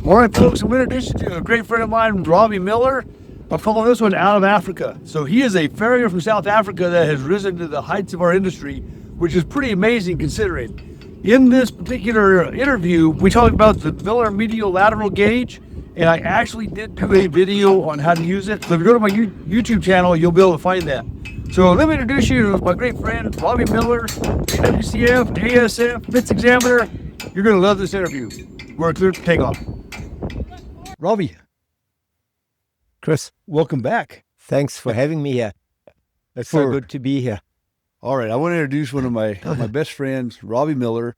All right, folks, I'm going to introduce you to a great friend of mine, Robbie Miller. I'm following this one out of Africa. So he is a farrier from South Africa that has risen to the heights of our industry, which is pretty amazing considering. In this particular interview, we talked about the Miller medial lateral gauge, and I actually did do a video on how to use it. So if you go to my YouTube channel, you'll be able to find that. So let me introduce you to my great friend, Robbie Miller, AWCF, ASF, Fitz Examiner. You're going to love this interview. We're clear to take off. Robbie. Chris, welcome back. thanks for having me here. It's so good to be here. All right, I want to introduce one of my best friends, Robbie Miller,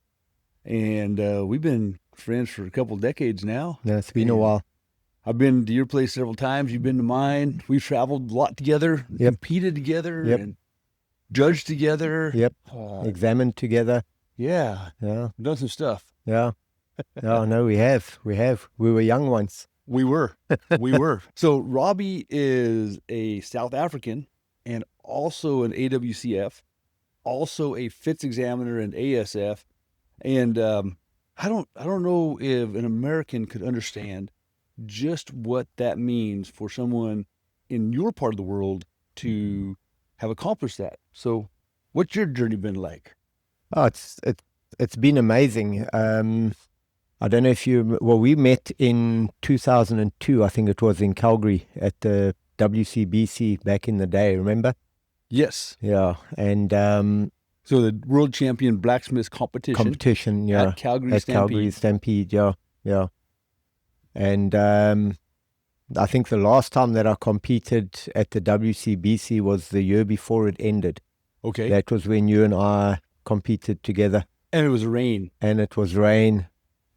and we've been friends for a couple of decades now. Yeah, it's been a while. I've been to your place several times. You've been to mine. We've traveled a lot together, competed together, and judged together. Yep, examined together. Yeah, Yeah, done some stuff. yeah. Oh, no, we have. We were young once. We were. So Robbie is a South African and also an AWCF, also a Fitz Examiner and ASF. And I don't know if an American could understand just what that means for someone in your part of the world to have accomplished that. So what's your journey been like? Oh, it's been amazing. I don't know if we met in 2002, I think it was in Calgary at the WCBC back in the day, remember? Yes. Yeah, and so the World Champion Blacksmith Competition, yeah, at Calgary at Stampede. Calgary Stampede, yeah. And I think the last time that I competed at the WCBC was the year before it ended. Okay. That was when you and I competed together. And it was rain.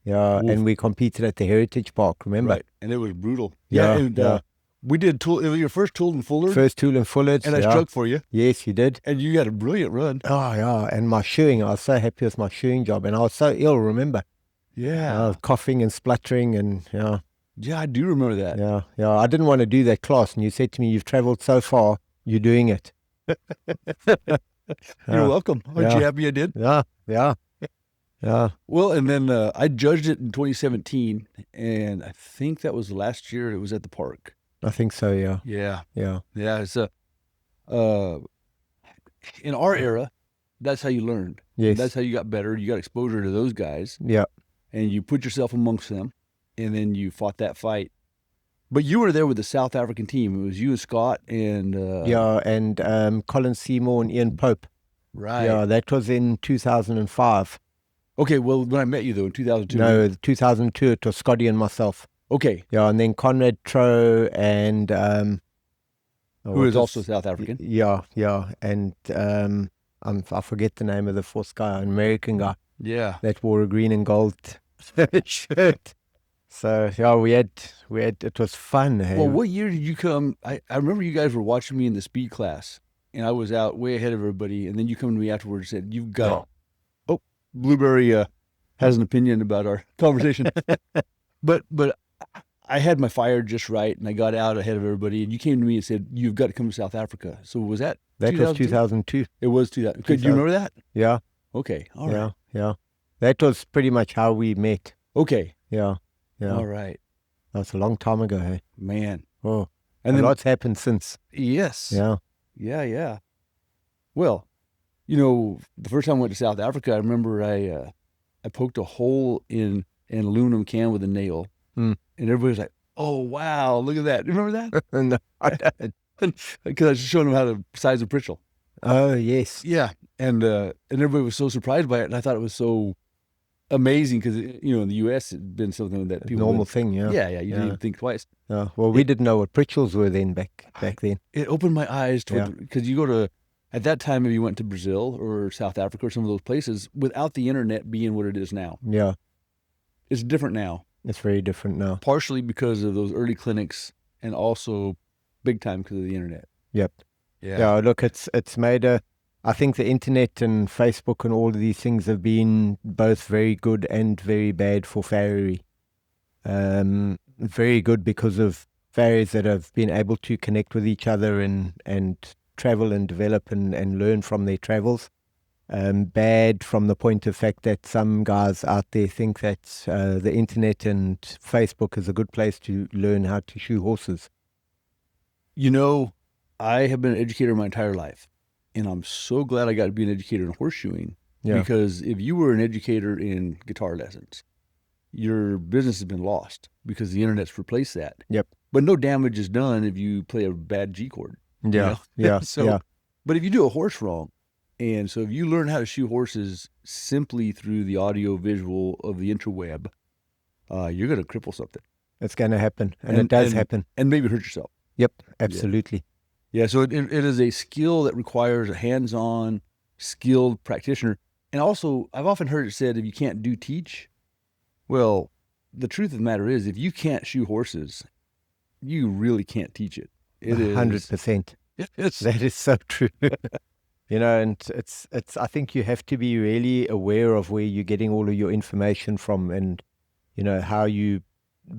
Yeah, Oof. and we competed at the Heritage Park, remember? Right, and it was brutal. Yeah, and we did it was your first tool and fuller. First tool and fullers. And I struck for you. Yes, you did. And you got a brilliant run. Oh, yeah, and my shoeing, I was so happy with my shoeing job, and I was so ill, remember? Yeah. I was coughing and spluttering, and Yeah, I do remember that. Yeah, I didn't want to do that class, and you said to me, you've traveled so far, you're doing it. You're welcome. Aren't you happy I did? Yeah. Well, and then I judged it in 2017, and I think that was last year. It was at the park. I think so, yeah. Yeah. It's in our era, that's how you learned. Yes. That's how you got better. You got exposure to those guys. Yeah. And you put yourself amongst them, and then you fought that fight. But you were there with the South African team. It was you and Scott and and Colin Seymour and Ian Pope. Right. Yeah, that was in 2005. Okay, well, when I met you, though, in 2002. No, 2002, it was Scotty and myself. Okay. Yeah, and then Conrad Tro and... who is also South African. Yeah, and I forget the name of the fourth guy, an American guy. Yeah. That wore a green and gold shirt. So, yeah, we had, it was fun. Hey? Well, what year did you come? I remember you guys were watching me in the speed class, and I was out way ahead of everybody, and then you come to me afterwards and said, you've got... Oh, Blueberry has an opinion about our conversation. But I had my fire just right, and I got out ahead of everybody, and you came to me and said, you've got to come to South Africa. So was that That was 2002. It was 2000. Do you remember that? Yeah. Okay. All right. Yeah. That was pretty much how we met. Okay. Yeah. All right. That's a long time ago, hey? Man. Oh, and a lot's happened since. Yes. Yeah. Well, the first time I went to South Africa, I remember I poked a hole in an aluminum can with a nail, and everybody was like, "Oh wow, look at that!" You remember that? No, I don't. Because I was showing them how to size a pritchel. Oh yes. Yeah, and everybody was so surprised by it, and I thought it was so amazing because in the U.S. it'd been something that people normal thing. Yeah. Yeah. You didn't even think twice. Yeah. Well, we didn't know what pritchels were then back then. It opened my eyes to because you go to. At that time, if you went to Brazil or South Africa or some of those places, without the internet being what it is now. Yeah. It's different now. It's very different now. Partially because of those early clinics and also big time because of the internet. Yep. Yeah. Look, it's made I think the internet and Facebook and all of these things have been both very good and very bad for farriery. Very good because of farriers that have been able to connect with each other and travel and develop and learn from their travels. bad from the point of fact that some guys out there think that the internet and Facebook is a good place to learn how to shoe horses. You know, I have been an educator my entire life, and I'm so glad I got to be an educator in horseshoeing. Yeah. Because if you were an educator in guitar lessons, your business has been lost because the internet's replaced that. Yep. But no damage is done if you play a bad G chord. Yeah. You know? Yeah. So, yeah. But if you do a horse wrong, and so if you learn how to shoe horses simply through the audio visual of the interweb, you're going to cripple something. It's going to happen, and it does happen. And maybe hurt yourself. Yep, absolutely. Yeah, so it is a skill that requires a hands-on, skilled practitioner. And also, I've often heard it said, if you can't do teach, well, the truth of the matter is, if you can't shoe horses, you really can't teach it. It is 100%. That is so true. And it's. I think you have to be really aware of where you're getting all of your information from, and how you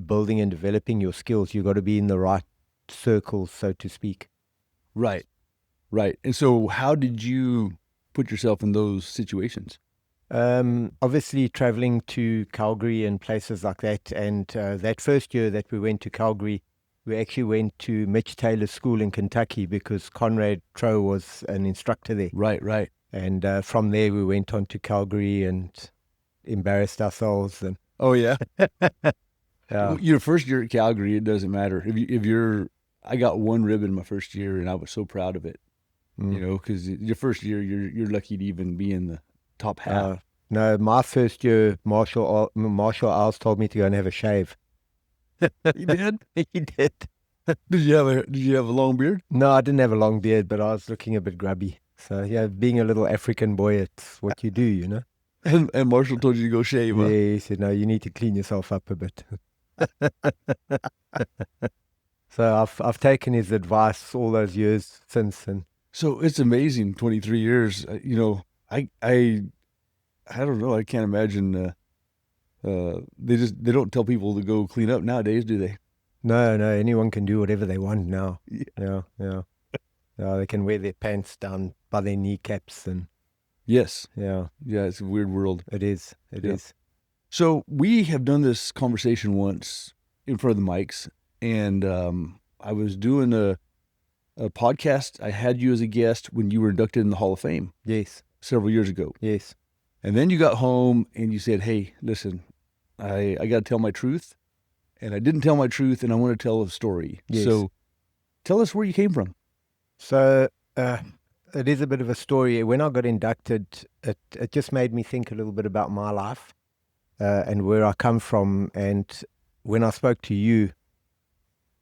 building and developing your skills. You've got to be in the right circles, so to speak. Right. And so, how did you put yourself in those situations? Obviously traveling to Calgary and places like that. And that first year that we went to Calgary, we actually went to Mitch Taylor's school in Kentucky because Conrad Troe was an instructor there. Right. And from there we went on to Calgary and embarrassed ourselves. And oh yeah. Yeah. Your first year at Calgary, it doesn't matter if you're. I got one ribbon my first year, and I was so proud of it. Because your first year, you're lucky to even be in the top half. No, my first year, Marshall Isles told me to go and have a shave. He did? He did. Did you have a long beard? No, I didn't have a long beard, but I was looking a bit grubby. So yeah, being a little African boy, it's what you do, And Marshall told you to go shave, huh? Yeah, he said, no, you need to clean yourself up a bit. So I've taken his advice all those years since. And so it's amazing, 23 years. I don't know. I can't imagine. They don't tell people to go clean up nowadays, do they? No, anyone can do whatever they want now. Yeah. They can wear their pants down by their kneecaps and. Yes. Yeah. It's a weird world. It is. It is. So we have done this conversation once in front of the mics, and I was doing a podcast. I had you as a guest when you were inducted in the Hall of Fame. Yes. Several years ago. Yes. And then you got home and you said, hey, listen, I got to tell my truth. And I didn't tell my truth, and I want to tell a story. Yes. So tell us where you came from. So it is a bit of a story. When I got inducted, it just made me think a little bit about my life and where I come from. And when I spoke to you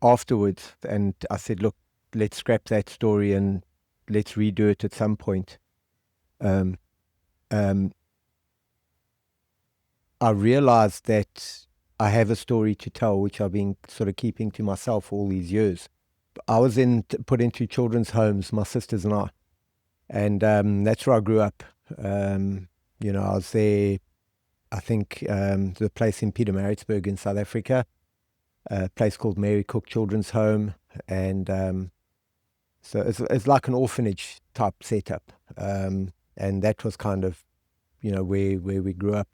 afterwards, and I said, look, let's scrap that story and let's redo it at some point. I realized that I have a story to tell, which I've been sort of keeping to myself all these years. I was put into children's homes, my sisters and I, and that's where I grew up. I was there, I think, the place in Pietermaritzburg in South Africa, a place called Mary Cook Children's Home, and so it's like an orphanage type setup, and that was kind of, where we grew up.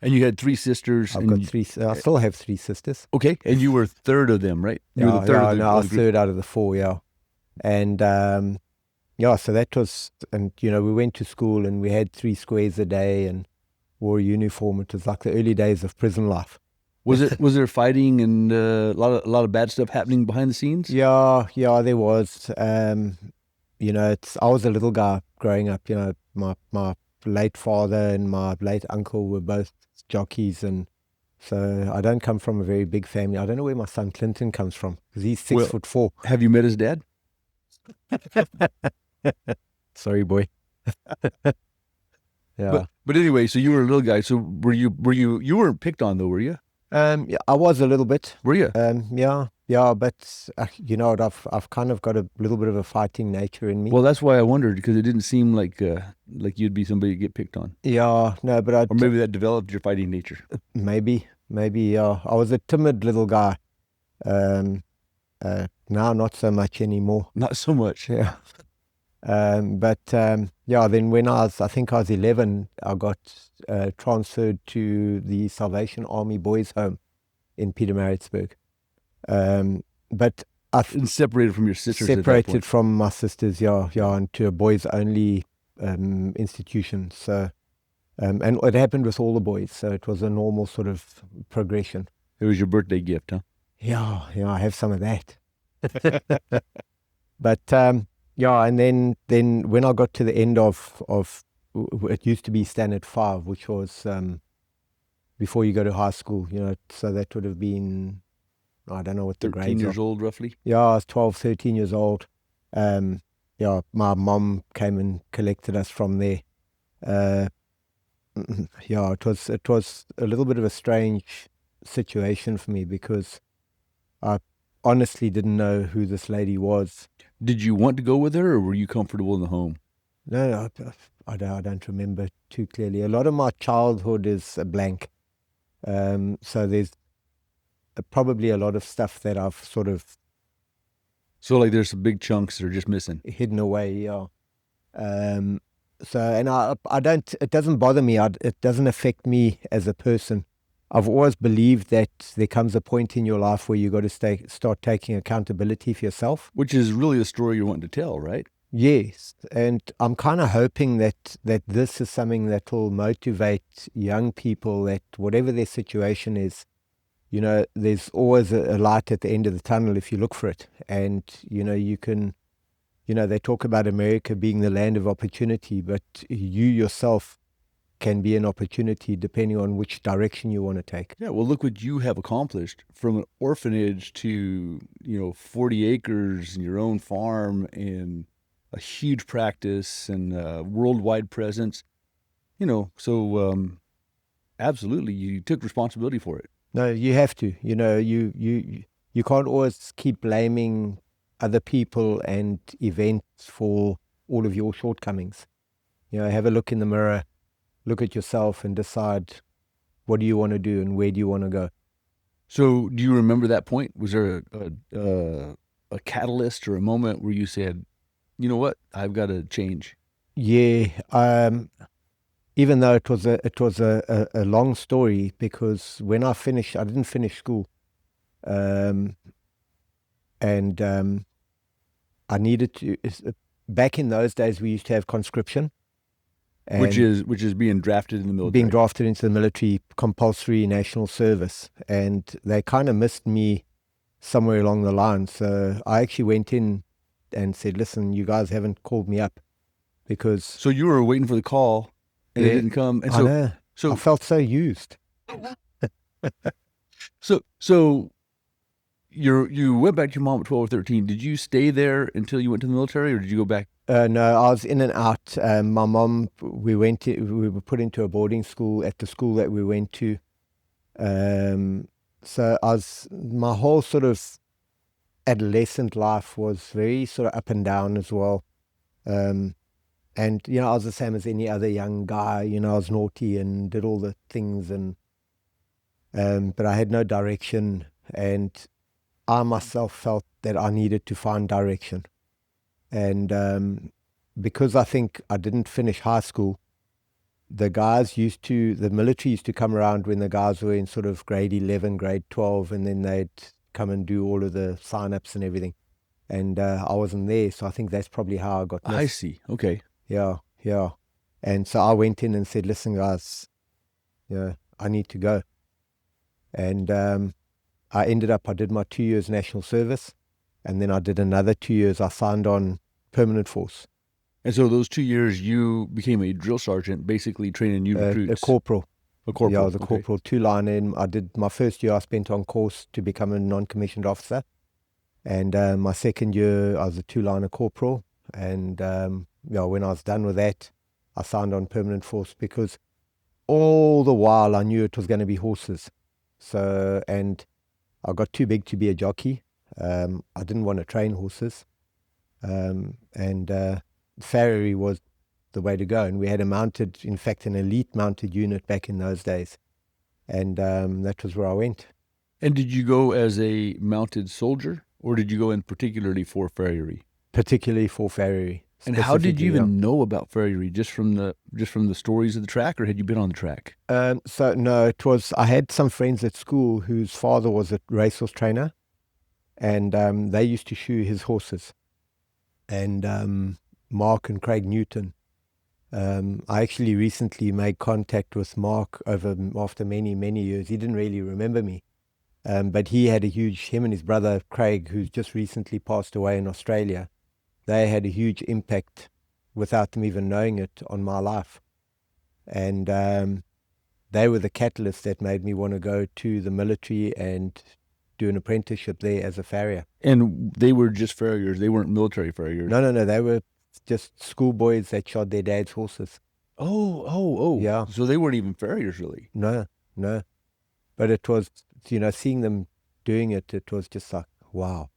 And you had 3 sisters. I've got 3. I still have 3 sisters. Okay, and you were third of them, right? You were the third. I was third out of the 4. Yeah, and so that was, and we went to school and we had 3 squares a day and wore a uniform. It was like the early days of prison life. Was there fighting and a lot of bad stuff happening behind the scenes? Yeah, there was. I was a little guy growing up. My late father and my late uncle were both jockeys, and so I don't come from a very big family. I don't know where my son Clinton comes from because he's 6'4". Have you met his dad? Sorry, boy. Yeah. But anyway, so you were a little guy. So were you weren't picked on though, were you? Yeah, I was a little bit. Were you? Yeah, but you know what? I've kind of got a little bit of a fighting nature in me. Well, that's why I wondered, because it didn't seem like you'd be somebody to get picked on. Yeah, no, but or maybe that developed your fighting nature. Maybe. Yeah, I was a timid little guy. Now, not so much anymore. Not so much. Yeah. Yeah, then when I think I was 11, I got transferred to the Salvation Army Boys Home in Pietermaritzburg. But I And separated from your sisters at that separated point. from my sisters, yeah, into a boys only institution. So, and it happened with all the boys. So it was a normal sort of progression. It was your birthday gift, huh? Yeah, I have some of that. But yeah, and then when I got to the end of it used to be standard 5, which was before you go to high school, so that would have been, I don't know what the 13 grades years are. old, roughly? Yeah, I was 12, 13 years old. Yeah, my mom came and collected us from there. Yeah, it was a little bit of a strange situation for me because I honestly didn't know who this lady was. Did you want to go with her, or were you comfortable in the home? No, I don't remember too clearly. A lot of my childhood is a blank. So there's probably a lot of stuff that I've sort of So, like, there's some big chunks that are just missing. hidden away, yeah. So, and I don't, it doesn't bother me. It doesn't affect me as a person. I've always believed that there comes a point in your life where you got to start taking accountability for yourself. Which is really the story you're wanting to tell, right? Yes, and I'm kind of hoping that this is something that will motivate young people, that whatever their situation is, there's always a light at the end of the tunnel if you look for it. And, you can, they talk about America being the land of opportunity, but you yourself can be an opportunity depending on which direction you want to take. Yeah, well, look what you have accomplished, from an orphanage to, 40 acres and your own farm and a huge practice and a worldwide presence. So absolutely, you took responsibility for it. No, you have to. You can't always keep blaming other people and events for all of your shortcomings. Have a look in the mirror, look at yourself and decide, what do you want to do and where do you want to go? So do you remember that point? Was there a catalyst or a moment where you said, you know what, I've got to change? Yeah. Even though it was a long story, because when I didn't finish school. And I needed to, back in those days, we used to have conscription. Which is being drafted in the military. Being drafted into the military, compulsory national service. And they kind of missed me somewhere along the line. So I actually went in and said, listen, you guys haven't called me up because... So you were waiting for the call and it didn't come. And I know. So I felt so used. So you went back to your mom at 12 or 13. Did you stay there until you went to the military, or did you go back? No, I was in and out. My mom, we were put into a boarding school at the school that we went to. So my whole sort of adolescent life was very sort of up and down as well. And, I was the same as any other young guy. I was naughty and did all the things, but I had no direction, and I myself felt that I needed to find direction. And because I think I didn't finish high school, the military used to come around when the guys were in sort of grade 11, grade 12, and then they'd come and do all of the sign-ups and everything. And I wasn't there, so I think that's probably how I got missed. I see. Okay. Yeah. And so I went in and said, listen, guys, I need to go. And I did my 2 years national service, and then I did another 2 years. I signed on permanent force. And so those 2 years, you became a drill sergeant, basically training new recruits. A corporal. A corporal. Yeah, I was a corporal, 2-line in. I did my first year, I spent on course to become a non-commissioned officer. And my second year, I was a 2-liner corporal. And when I was done with that, I signed on permanent force, because all the while I knew it was going to be horses. So, and I got too big to be a jockey. I didn't want to train horses. And Farrier was the way to go. And we had an elite mounted unit back in those days. And that was where I went. And did you go as a mounted soldier, or did you go in particularly for Farrier? Particularly for Farrier. And how did you specifically, even know about Farrier? Just from the stories of the track, or had you been on the track? So no, it was, I had some friends at school whose father was a racehorse trainer, and they used to shoe his horses. And Mark and Craig Newton. I actually recently made contact with Mark after many, many years. He didn't really remember me. But he had him and his brother Craig, who's just recently passed away in Australia, they had a huge impact without them even knowing it on my life. And they were the catalyst that made me want to go to the military and do an apprenticeship there as a farrier. And they were just farriers. They weren't military farriers. No. They were just schoolboys that shod their dad's horses. Oh. Yeah. So they weren't even farriers, really. No. But it was, seeing them doing it, it was just like, wow.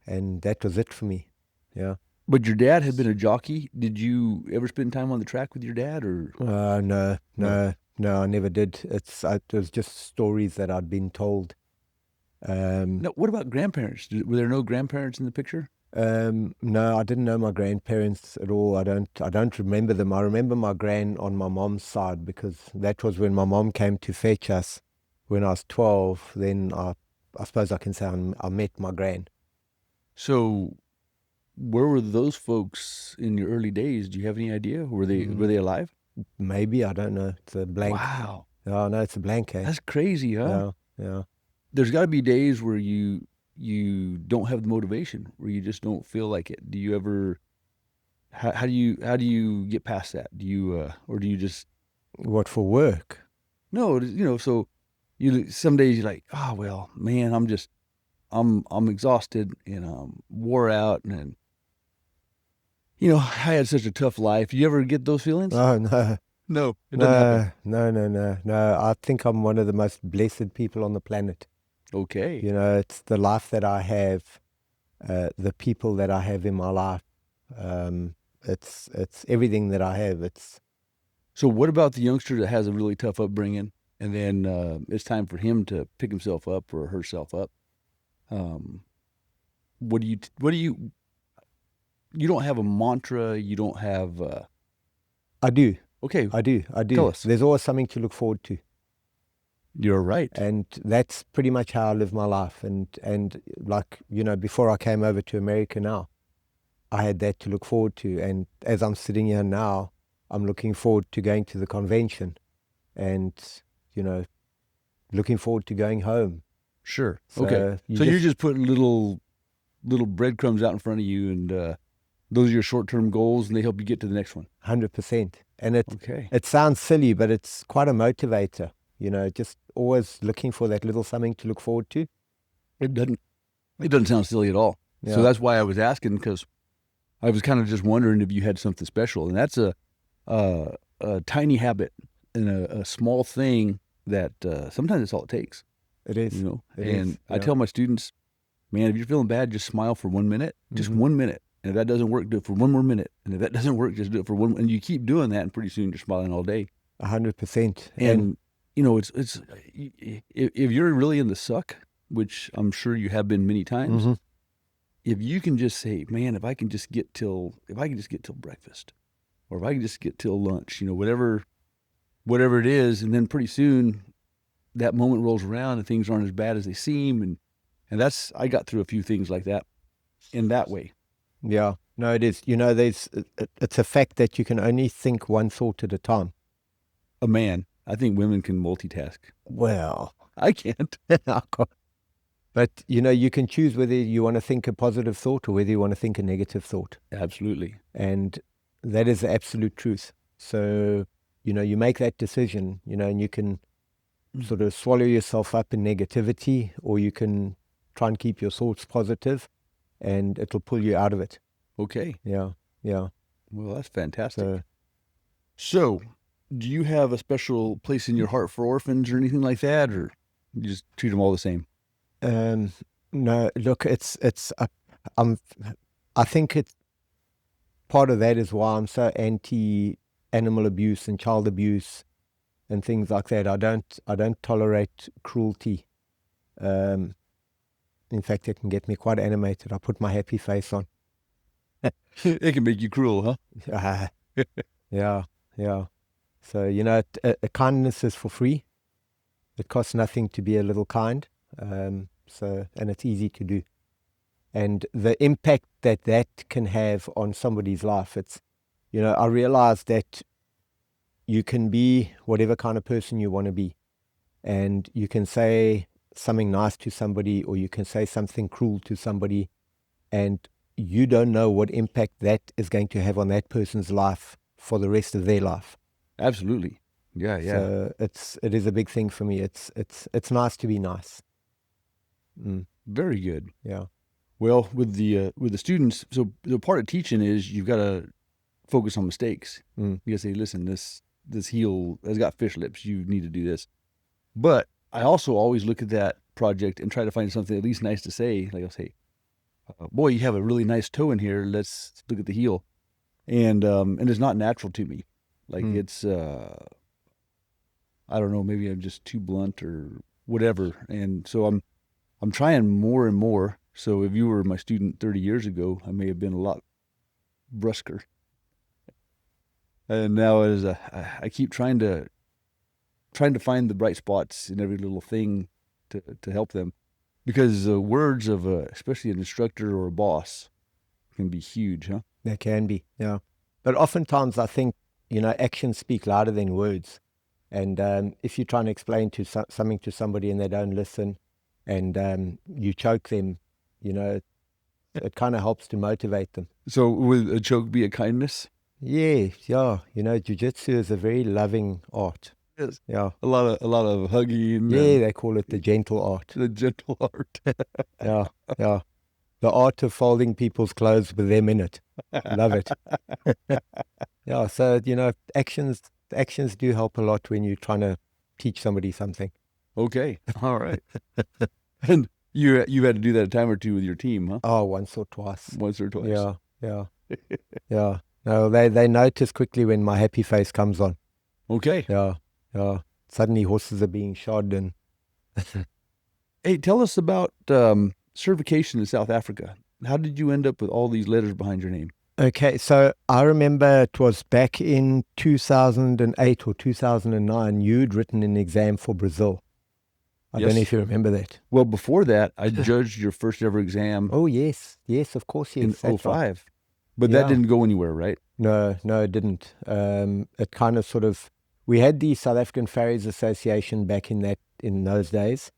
And that was it for me. Yeah. But your dad had been a jockey. Did you ever spend time on the track with your dad, or? No, I never did. It was just stories that I'd been told. No. What about grandparents? Were there no grandparents in the picture? No, I didn't know my grandparents at all. I don't remember them. I remember my gran on my mom's side, because that was when my mom came to fetch us when I was 12. Then I suppose I can say I met my gran. So, where were those folks in your early days? Do you have any idea? Were they alive? Maybe, I don't know. It's a blank. Wow. Oh, no, it's a blank. That's crazy, huh? Yeah. There's got to be days where you don't have the motivation, where you just don't feel like it. Do you ever? How do you get past that? Do you or do you just? What, for work? No, So some days you're like, oh well, man, I'm exhausted and I'm wore out, and I had such a tough life. You ever get those feelings? Oh, no. No, it doesn't happen. No. I think I'm one of the most blessed people on the planet. Okay. It's the life that I have, the people that I have in my life. It's everything that I have. So what about the youngster that has a really tough upbringing, and then it's time for him to pick himself up or herself up? What do you? You don't have a mantra. You don't have. I do. Okay. I do. Tell us. There's always something to look forward to. You're right. And that's pretty much how I live my life. And like, before I came over to America now, I had that to look forward to. And as I'm sitting here now, I'm looking forward to going to the convention and, looking forward to going home. Sure. So okay. you So you're just putting little breadcrumbs out in front of you, and those are your short-term goals, and they help you get to the next one. 100%. And Okay. it sounds silly, but it's quite a motivator. Just always looking for that little something to look forward to. It doesn't sound silly at all. Yeah. So that's why I was asking, because I was kind of just wondering if you had something special, and that's a tiny habit and a small thing that sometimes it's all it takes. It is. It is, I yeah. tell my students, man, if you're feeling bad, just smile for 1 minute, just 1 minute. And if that doesn't work, do it for one more minute. And if that doesn't work, just do it for one. And you keep doing that, and pretty soon you're smiling all day. 100%. And it's if you're really in the suck, which I'm sure you have been many times, if you can just say, man, if I can just get till breakfast, or if I can just get till lunch, whatever it is, and then pretty soon that moment rolls around and things aren't as bad as they seem, and that's, I got through a few things like that in that way. Yeah, no, it is. It's a fact that you can only think one thought at a time. A man, I think women can multitask. Well, I can't. I can't. But, you can choose whether you want to think a positive thought or whether you want to think a negative thought. Absolutely. And that is the absolute truth. So, you make that decision, and you can sort of swallow yourself up in negativity, or you can try and keep your thoughts positive, and it'll pull you out of it. Okay. Yeah. Well, that's fantastic. So, do you have a special place in your heart for orphans or anything like that, or you just treat them all the same? No, look, I think it's part of that is why I'm so anti animal abuse and child abuse and things like that. I don't tolerate cruelty. In fact, it can get me quite animated. I put my happy face on. It can make you cruel, huh? Yeah, yeah. So, a kindness is for free. It costs nothing to be a little kind. And it's easy to do. And the impact that can have on somebody's life, I realize that you can be whatever kind of person you want to be. And you can say something nice to somebody, or you can say something cruel to somebody, and you don't know what impact that is going to have on that person's life for the rest of their life. Absolutely. Yeah, yeah. So it is a big thing for me. It's nice to be nice. Very good. Yeah. Well, with the students, so the part of teaching is you've got to focus on mistakes. You got to say, listen, this heel has got fish lips. You need to do this. But I also always look at that project and try to find something at least nice to say. Like I'll say, boy, you have a really nice toe in here. Let's look at the heel. And it's not natural to me. Like it's, I don't know, maybe I'm just too blunt or whatever. And so I'm trying more and more. So if you were my student 30 years ago, I may have been a lot brusquer. And now as I keep trying to find the bright spots in every little thing to help them, because the words of especially an instructor or a boss can be huge, huh? They can be, yeah. But oftentimes I think, actions speak louder than words. And if you're trying to explain something to somebody and they don't listen, and you choke them, it kind of helps to motivate them. So would a choke be a kindness? Yeah. Jiu-jitsu is a very loving art. Yes. Yeah. A lot of hugging. Yeah, they call it the gentle art. The gentle art. Yeah. The art of folding people's clothes with them in it. Love it. Yeah, so, actions do help a lot when you're trying to teach somebody something. Okay. All right. And you had to do that a time or two with your team, huh? Oh, once or twice. Once or twice. Yeah. Yeah. No, they notice quickly when my happy face comes on. Okay. Yeah. Suddenly horses are being shod and... Hey, tell us about certification in South Africa. How did you end up with all these letters behind your name? Okay, so I remember it was back in 2008 or 2009, you'd written an exam for Brazil. I don't know if you remember that. Well, before that, I judged your first ever exam. Oh, yes, of course, yes. In 2005. Right. But that didn't go anywhere, right? No, it didn't. It kind of we had the South African Farriers Association back in those days.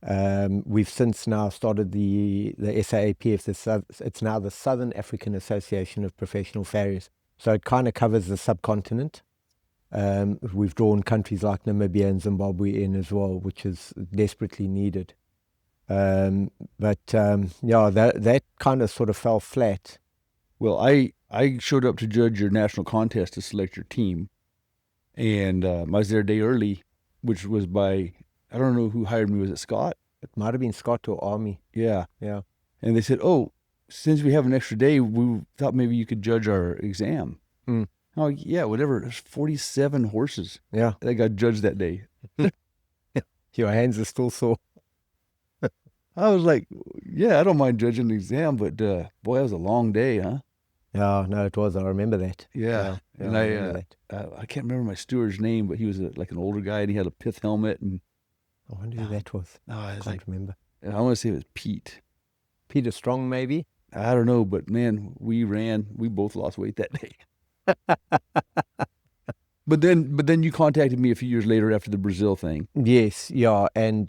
We've since now started the SAAPF. It's now the Southern African Association of Professional Farriers. So it kind of covers the subcontinent. We've drawn countries like Namibia and Zimbabwe in as well, which is desperately needed. That kind of sort of fell flat. Well, I showed up to judge your national contest to select your team, and I was there a day early, which was by, I don't know who hired me. Was it Scott? It might have been Scott or Army. Yeah. And they said, oh, since we have an extra day, we thought maybe you could judge our exam. Oh, yeah, whatever. There's 47 horses. Yeah. That got judged that day. Your hands are still sore. I was like, yeah, I don't mind judging the exam, but boy, that was a long day, huh? Yeah, no, it was. I remember that. Yeah. And I can't remember my steward's name, but he was like an older guy, and he had a pith helmet. And I wonder who that was. No, I can't remember. I want to say it was Pete. Peter Strong, maybe? I don't know, but man, we both lost weight that day. But then you contacted me a few years later after the Brazil thing. Yes, yeah, and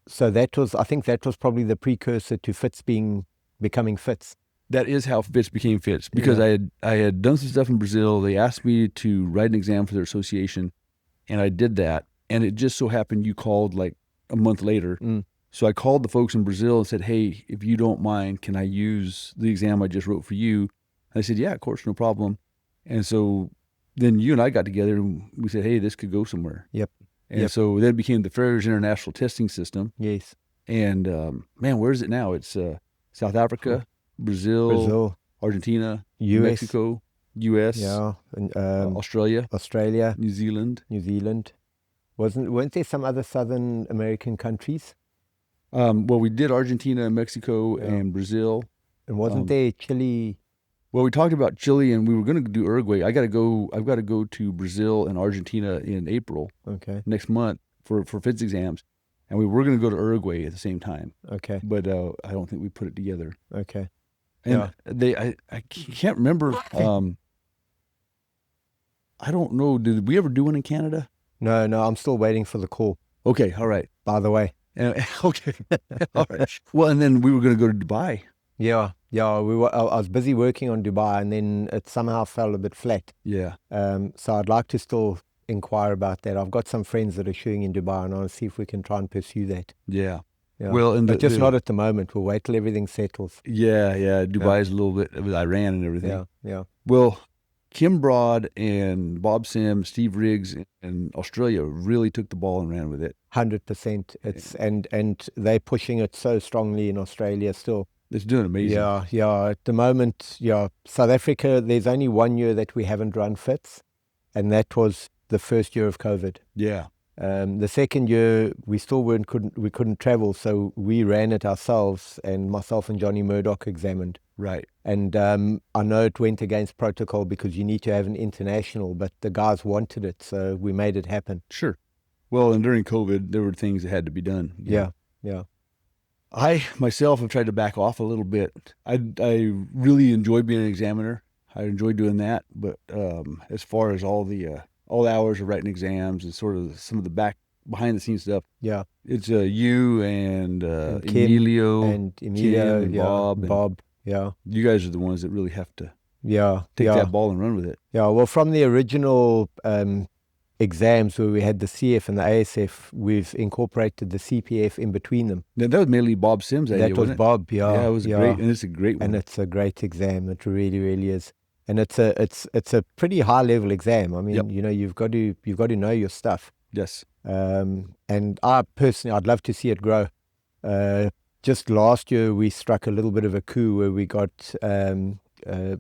so I think that was probably the precursor to Fitz becoming Fitz. That is how Fitz became Fitz, because I had done some stuff in Brazil. They asked me to write an exam for their association, and I did that. And it just so happened you called like a month later. So I called the folks in Brazil and said, hey, if you don't mind, can I use the exam I just wrote for you? And they said, yeah, of course, no problem. And so then you and I got together and we said, hey, this could go somewhere. Yep. And so that became the Farrier's International Testing System. Yes. And man, where is it now? It's South Africa, Brazil, Argentina, US. Mexico, US, and, Australia, New Zealand. Weren't there some other Southern American countries? Well, we did Argentina, Mexico, and Brazil, And wasn't there Chile? Well, we talked about Chile, and we were going to do Uruguay. I've got to go to Brazil and Argentina in April Okay. next month for FITS exams, and we were going to go to Uruguay at the same time. Okay. But I don't think we put it together. Okay. And I can't remember. I don't know. Did we ever do one in Canada? No, I'm still waiting for the call. Okay, all right. By the way. Okay, all right. Well, and then we were going to go to Dubai. Yeah. I was busy working on Dubai, and then it somehow fell a bit flat. Yeah. So I'd like to still inquire about that. I've got some friends that are shoeing in Dubai, and I'll see if we can try and pursue that. Yeah. Yeah. Well, but just not at the moment. We'll wait till everything settles. Yeah. Dubai is a little bit with Iran and everything. Yeah. Well, Kim Broad and Bob Sims, Steve Riggs in Australia really took the ball and ran with it. 100%. It's and they're pushing it so strongly in Australia still. It's doing amazing. Yeah. At the moment, South Africa, there's only 1 year that we haven't run FITS, and that was the first year of COVID. Yeah. The second year, we still couldn't travel, so we ran it ourselves, and myself and Johnny Murdoch examined. Right. And I know it went against protocol because you need to have an international, but the guys wanted it, so we made it happen. Sure. Well, and during COVID, there were things that had to be done. Yeah. I myself have tried to back off a little bit. I really enjoy being an examiner. I enjoy doing that, but as far as all the hours of writing exams and sort of some of the behind the scenes stuff, it's you and Kim Emilio and Kim and Bob. Yeah. You guys are the ones that really have to take that ball and run with it. Yeah, well, from the original exams where we had the CF and the ASF, we've incorporated the CPF in between them. Now, that was mainly Bob Sims' idea, That was Bob, Yeah, it was great, and it's a great one. And it's a great exam. It really, really is. And it's a pretty high level exam. I mean, you've got to know your stuff. Yes. And I personally, I'd love to see it grow. Just last year, we struck a little bit of a coup where we got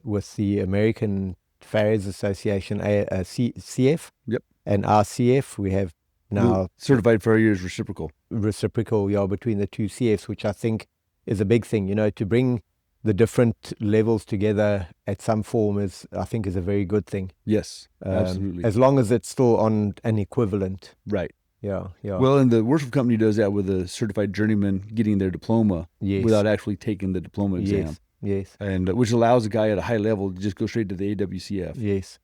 with the American Farriers Association, CF, and our CF. We have now certified Farrier is reciprocal, between the two CFs, which I think is a big thing. To bring the different levels together at some form is a very good thing. Yes, absolutely. As long as it's still on an equivalent. Right. Yeah. Well, and the worship company does that with a certified journeyman getting their diploma without actually taking the diploma exam. Yes. And which allows a guy at a high level to just go straight to the AWCF. Yes.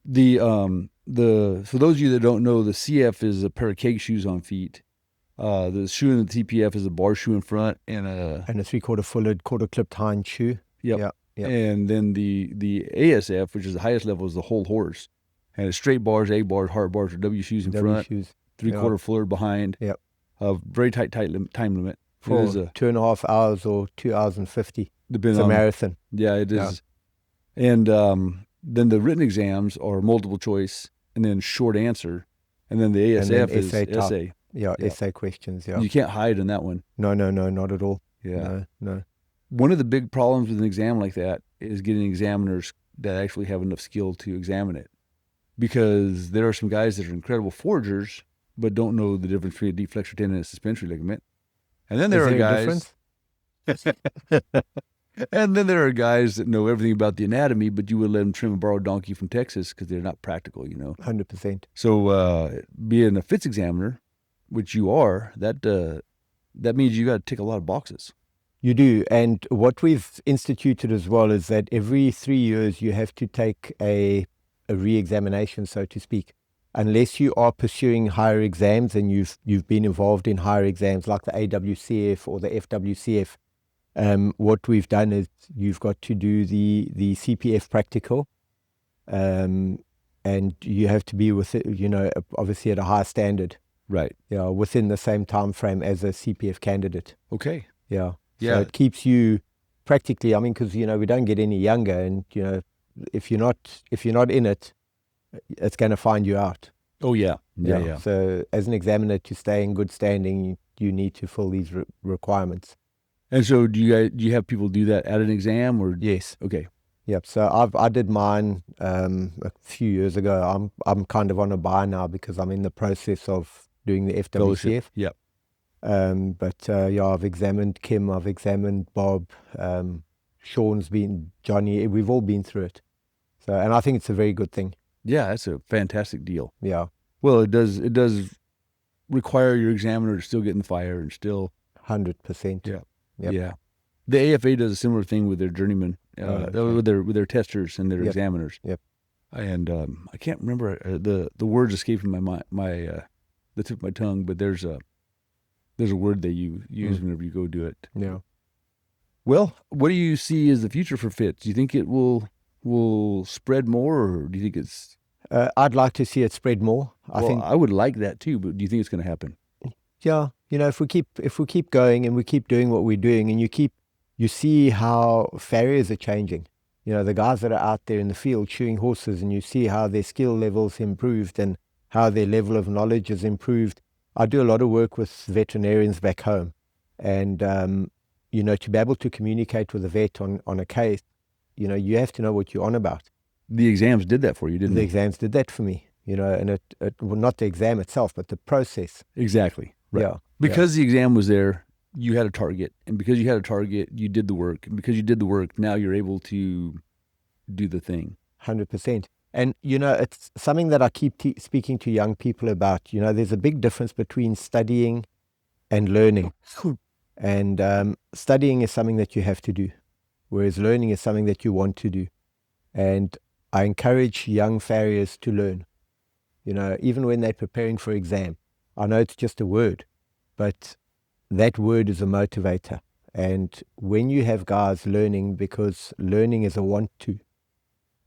For those of you that don't know, the CF is a pair of cake shoes on feet. The shoe in the TPF is a bar shoe in front and a 3/4 fullered, quarter clipped hind shoe. Yep. And then the ASF, which is the highest level, is the whole horse. And it's straight bars, A bars, hard bars, or W shoes in front. 3/4 fuller behind. Yep. A very tight time limit. For 2.5 hours or 2 hours and 50. It's a marathon. Yeah, it is. And then the written exams are multiple choice and then short answer. And then the ASF is essay. Essay questions. Yeah. You can't hide in that one. No, not at all. Yeah. No. One of the big problems with an exam like that is getting examiners that actually have enough skill to examine it. Because there are some guys that are incredible forgers, but don't know the difference between a deep flexor tendon and a suspensory ligament. And then there are guys. And then there are guys that know everything about the anatomy, but you would let them trim a borrowed donkey from Texas because they're not practical, 100%. So being a FITS examiner, which you are, that means you got to tick a lot of boxes. You do. And what we've instituted as well is that every 3 years you have to take a re-examination, so to speak. Unless you are pursuing higher exams and you've been involved in higher exams like the AWCF or the FWCF, what we've done is you've got to do the CPF practical, and you have to be with it, obviously at a high standard. Right. Yeah, within the same time frame as a CPF candidate. Okay. Yeah. So it keeps you practically. I mean, because we don't get any younger, and if you're not in it, it's going to find you out. Oh yeah. Yeah. So as an examiner, to stay in good standing, you need to fill these requirements. And so do you have people do that at an exam or? Yes. Okay. Yep. So I did mine a few years ago. I'm kind of on a buy now because I'm in the process of doing the FWCF. Yep. But I've examined Kim, I've examined Bob, Sean's been, Johnny, we've all been through it. So, and I think it's a very good thing. Yeah, that's a fantastic deal. Yeah, Well, it does require your examiner to still get in the fire and still 100%. Yeah. Yep. Yeah. The AFA does a similar thing with their journeymen, Okay. with their testers and their Yep. examiners. Yep. And I can't remember the words escaping the tip of my tongue, but there's a word that you use whenever you go do it. Yeah. Well, what do you see as the future for FITS? Do you think it will spread more, or do you think it's? I'd like to see it spread more. I think I would like that too, but do you think it's going to happen? yeah, if we keep going and we keep doing what we're doing, and you see how farriers are changing. The guys that are out there in the field shoeing horses, and you see how their skill levels improved and how their level of knowledge has improved. I do a lot of work with veterinarians back home, and to be able to communicate with a vet on a case, you have to know what you're on about. The exams did that for you, didn't The they? exams did that for me, and well, not the exam itself, but the process. Exactly. Right. Yeah. Because the exam was there, you had a target, and because you had a target, you did the work, and because you did the work, now you're able to do the thing. 100%. And, it's something that I keep speaking to young people about. There's a big difference between studying and learning. And studying is something that you have to do, whereas learning is something that you want to do. And I encourage young farriers to learn, even when they're preparing for exam. I know it's just a word, but that word is a motivator. And when you have guys learning, because learning is a want to,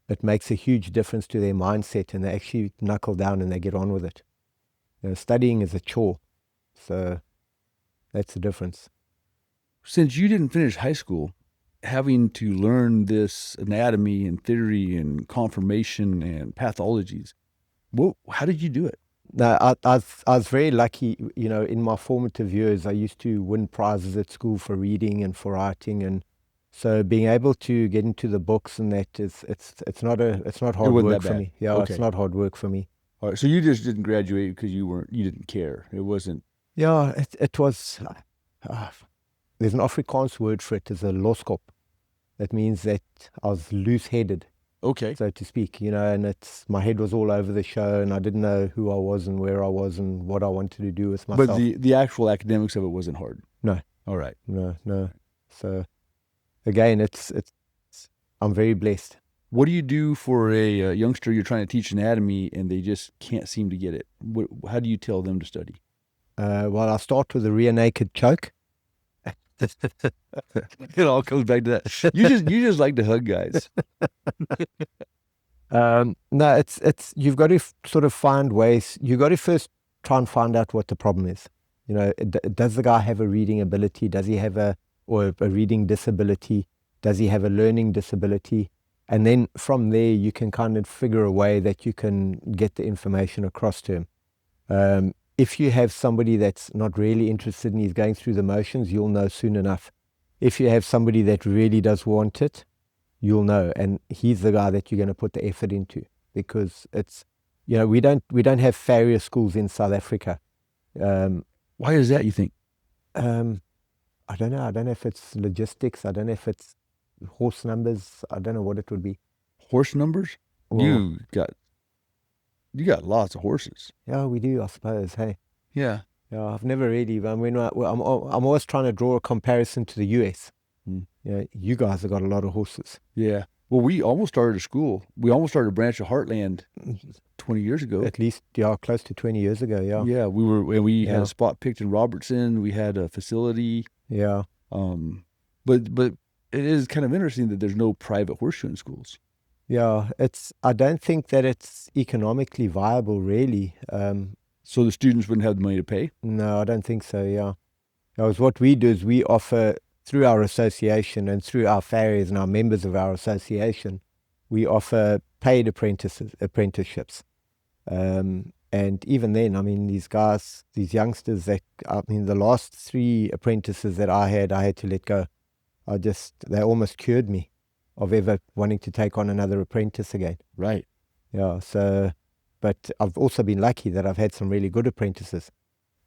it makes a huge difference to their mindset, and they actually knuckle down and they get on with it. Studying is a chore. So that's the difference. Since you didn't finish high school, having to learn this anatomy and theory and conformation and pathologies, how did you do it? No, I was very lucky. In my formative years, I used to win prizes at school for reading and for writing, and so being able to get into the books and that it's not hard wasn't work that for bad. me. Yeah, Okay. It's not hard work for me. All right, so you just didn't graduate because you didn't care. It wasn't. Yeah, it was. There's an Afrikaans word for it, as a loskop. That means that I was loose-headed, Okay. so to speak, and my head was all over the show, and I didn't know who I was and where I was and what I wanted to do with myself. But the actual academics of it wasn't hard. No. All right. No. So again, I'm very blessed. What do you do for a youngster you're trying to teach anatomy and they just can't seem to get it? How do you tell them to study? Well, I start with a rear naked choke. It all comes back to that. You just like to hug guys. No, it's you've got to sort of find ways. You've got to first try and find out what the problem is. Does the guy have a reading ability? Does he have a reading disability? Does he have a learning disability? And then from there, you can kind of figure a way that you can get the information across to him. If you have somebody that's not really interested and he's going through the motions, you'll know soon enough. If you have somebody that really does want it, you'll know. And he's the guy that you're going to put the effort into, because it's, we don't have farrier schools in South Africa. Why is that, you think? I don't know. I don't know if it's logistics. I don't know if it's horse numbers. I don't know what it would be. Horse numbers? Well, You got lots of horses. Yeah, we do, I suppose. Hey. Yeah. Yeah, I've never really. I'm always trying to draw a comparison to the US. You guys have got a lot of horses. Yeah. Well, we almost started a school. We almost started a branch of Heartland 20 years ago. At least, close to 20 years ago. Yeah. Yeah, we had a spot picked in Robertson. We had a facility. Yeah. But it is kind of interesting that there's no private horseshoeing schools. Yeah, I don't think that it's economically viable, really. So the students wouldn't have the money to pay? No, I don't think so, yeah. Because what we do is we offer, through our association and through our farriers and our members of our association, we offer paid apprenticeships. And even then, these guys, these youngsters the last 3 apprentices that I had to let go. They almost cured me of ever wanting to take on another apprentice again. Right. Yeah, but I've also been lucky that I've had some really good apprentices.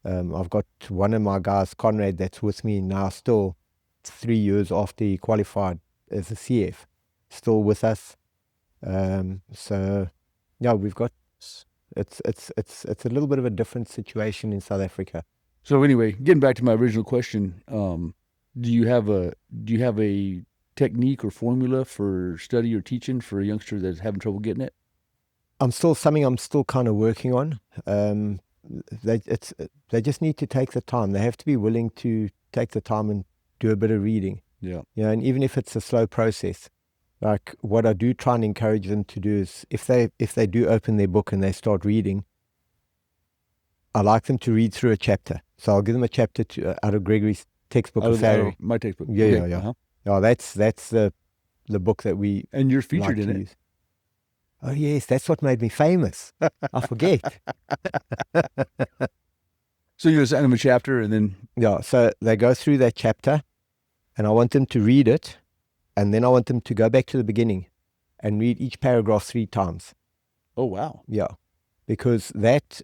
I've got one of my guys, Conrad, that's with me now still 3 years after he qualified. as a CF, still with us. So yeah, we've got it's a little bit of a different situation in South Africa. So anyway, getting back to my original question, do you have a technique or formula for study or teaching for a youngster that's having trouble getting it? I'm still kind of working on. They just need to take the time. They have to be willing to take the time and do a bit of reading. Yeah. And even if it's a slow process, like what I do try and encourage them to do is if they do open their book and they start reading, I like them to read through a chapter. So I'll give them a chapter out of Gregory's textbook of Farrier. My textbook. Yeah, Okay. yeah. Uh-huh. Yeah, that's the book that we And you're featured like in to it. use. Oh yes, that's what made me famous. I forget. So you assign them a chapter and then Yeah, so they go through that chapter, and I want them to read it, and then I want them to go back to the beginning and read each paragraph 3 times. oh wow. Yeah, because that,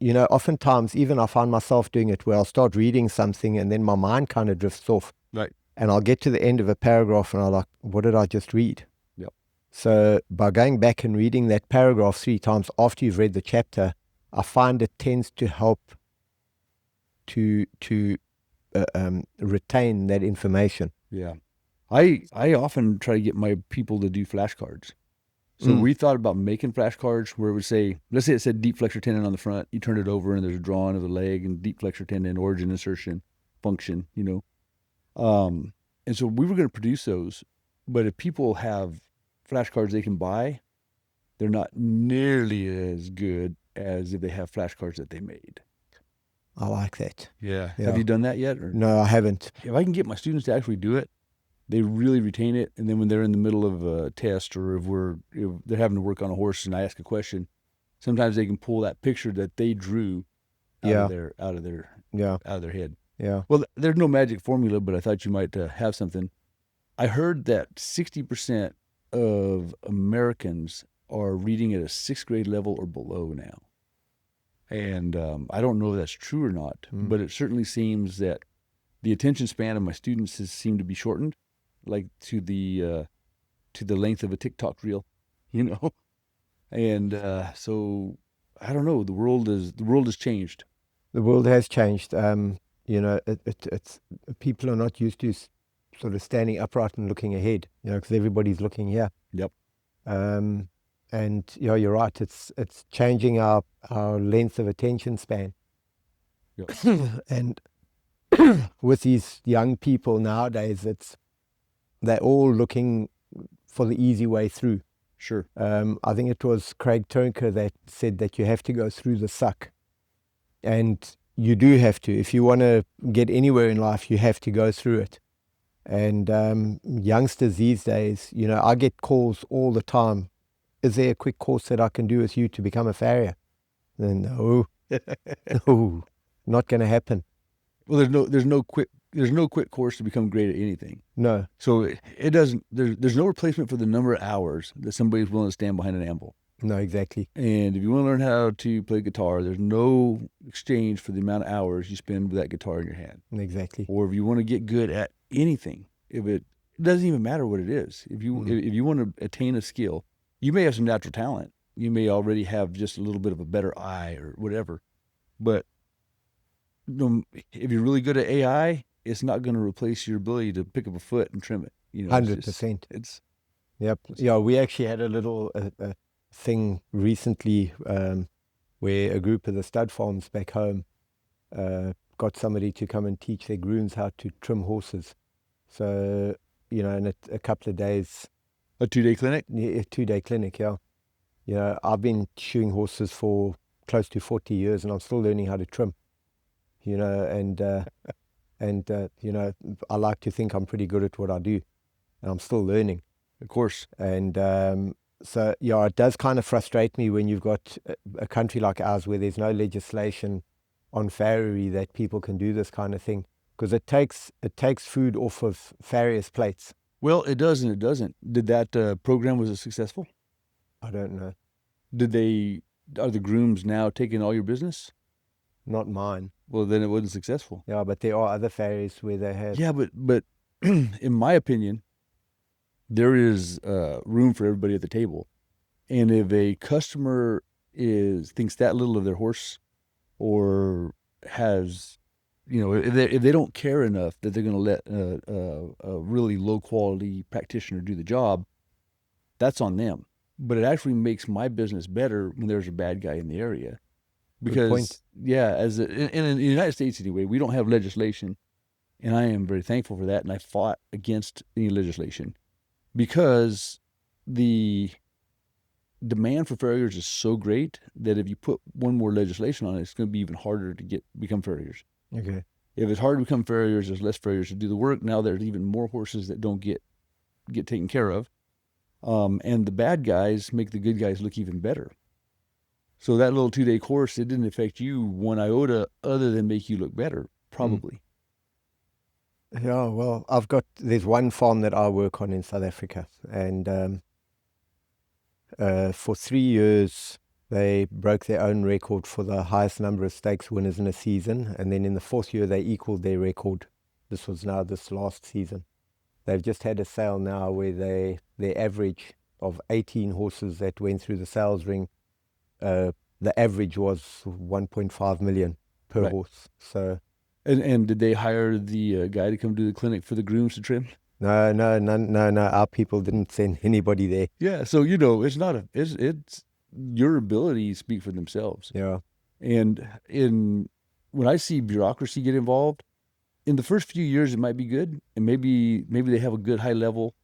oftentimes even I find myself doing it where I'll start reading something and then my mind kind of drifts off. Right. And I'll get to the end of a paragraph and I'm like, what did I just read? Yep. So by going back and reading that paragraph 3 times after you've read the chapter, I find it tends to help to retain that information. Yeah. I often try to get my people to do flashcards. So we thought about making flashcards where it would say, let's say it said deep flexor tendon on the front. You turn it over and there's a drawing of the leg and deep flexor tendon, origin, insertion, function, And so we were going to produce those. But if people have flashcards they can buy, they're not nearly as good as if they have flashcards that they made. I like that. Yeah. Yeah. Have you done that yet? Or? No, I haven't. If I can get my students to actually do it, they really retain it. And then when they're in the middle of a test or if they're having to work on a horse and I ask a question, sometimes they can pull that picture that they drew out of their head. Yeah. Well, there's no magic formula, but I thought you might have something. I heard that 60% of Americans are reading at a 6th grade level or below now. And I don't know if that's true or not, but it certainly seems that the attention span of my students has seemed to be shortened, like to the length of a TikTok reel, And so I don't know. The world has changed. The world has changed. It's people are not used to sort of standing upright and looking ahead, because everybody's looking here. Yep. And you're right. It's changing our length of attention span. Yep. And with these young people nowadays, they're all looking for the easy way through. Sure. I think it was Craig Turnker that said that you have to go through the suck, and you do have to. If you want to get anywhere in life, you have to go through it. And youngsters these days, I get calls all the time. Is there a quick course that I can do with you to become a farrier? No, no, not going to happen. Well, there's no quick course to become great at anything. No. So it doesn't. There's no replacement for the number of hours that somebody's willing to stand behind an anvil. No, exactly. And if you want to learn how to play guitar, there's no exchange for the amount of hours you spend with that guitar in your hand. Exactly. Or if you want to get good at anything, if it doesn't even matter what it is. If you want to attain a skill, you may have some natural talent. You may already have just a little bit of a better eye or whatever. But if you're really good at AI, it's not going to replace your ability to pick up a foot and trim it. 100%. It's Yep. Yeah, we actually had a little thing recently where a group of the stud farms back home got somebody to come and teach their grooms how to trim horses. So, in a couple of days. a 2-day clinic? A 2-day clinic, yeah. I've been shoeing horses for close to 40 years and I'm still learning how to trim, and I like to think I'm pretty good at what I do and I'm still learning. Of course. And so, yeah, it does kind of frustrate me when you've got a country like ours where there's no legislation on farriery that people can do this kind of thing, because it takes food off of farriers' plates. Well, it does and it doesn't. Did that program, was it successful? I don't know. Are the grooms now taking all your business? Not mine. Well, then it wasn't successful. Yeah, but there are other farriers where they have. Yeah, but in my opinion, there is room for everybody at the table. And if a customer thinks that little of their horse, or has, if they don't care enough that they're going to let a really low quality practitioner do the job, that's on them. But it actually makes my business better when there's a bad guy in the area. Good point. Because, yeah, in the United States anyway, we don't have legislation, and I am very thankful for that. And I fought against any legislation because the demand for farriers is so great that if you put one more legislation on it, it's going to be even harder to become farriers. Okay. If it's hard to become farriers, there's less farriers to do the work. Now there's even more horses that don't get taken care of. And the bad guys make the good guys look even better. So that little 2-day course, it didn't affect you one iota other than make you look better, probably. Yeah, well, there's one farm that I work on in South Africa, and for 3 years, they broke their own record for the highest number of stakes winners in a season. And then in the 4th year, they equaled their record. This was now this last season. They've just had a sale now where their average of 18 horses that went through the sales ring, the average was 1.5 million per horse. So, and did they hire the guy to come do the clinic for the grooms to trim? No. Our people didn't send anybody there. Yeah, so it's your abilities speak for themselves. Yeah. And when I see bureaucracy get involved, in the first few years it might be good, and maybe they have a good high level,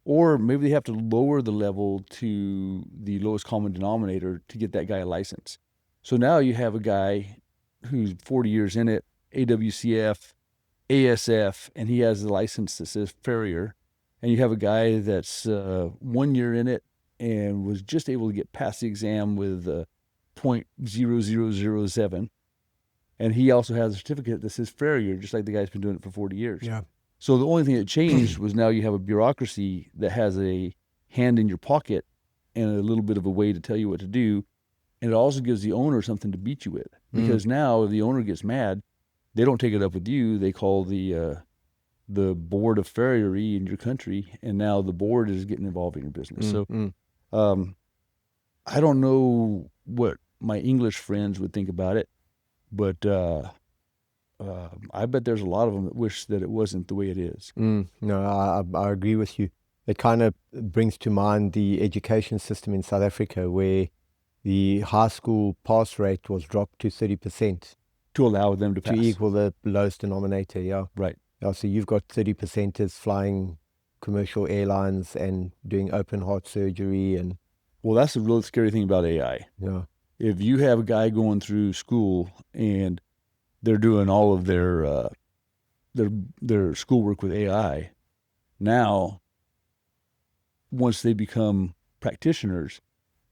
or maybe they have to lower the level to the lowest common denominator to get that guy a license. So now you have a guy who's 40 years in it, AWCF, ASF, and he has a license that says Farrier, and you have a guy that's 1 year in it and was just able to get past the exam with 0.0007, and he also has a certificate that says Farrier, just like the guy's been doing it for 40 years. Yeah. So the only thing that changed was now you have a bureaucracy that has a hand in your pocket and a little bit of a way to tell you what to do, and it also gives the owner something to beat you with, because now if the owner gets mad, they don't take it up with you. They call the board of farriery in your country, and now the board is getting involved in your business. I don't know what my English friends would think about it, but I bet there's a lot of them that wish that it wasn't the way it is. No, I agree with you. It kind of brings to mind the education system in South Africa, where the high school pass rate was dropped to 30%. To allow them to pass. To equal the lowest denominator, yeah. Right. Yeah, so you've got 30%ers flying commercial airlines and doing open heart surgery. And well, that's the real scary thing about AI. Yeah. If you have a guy going through school and they're doing all of their schoolwork with AI, now, once they become practitioners,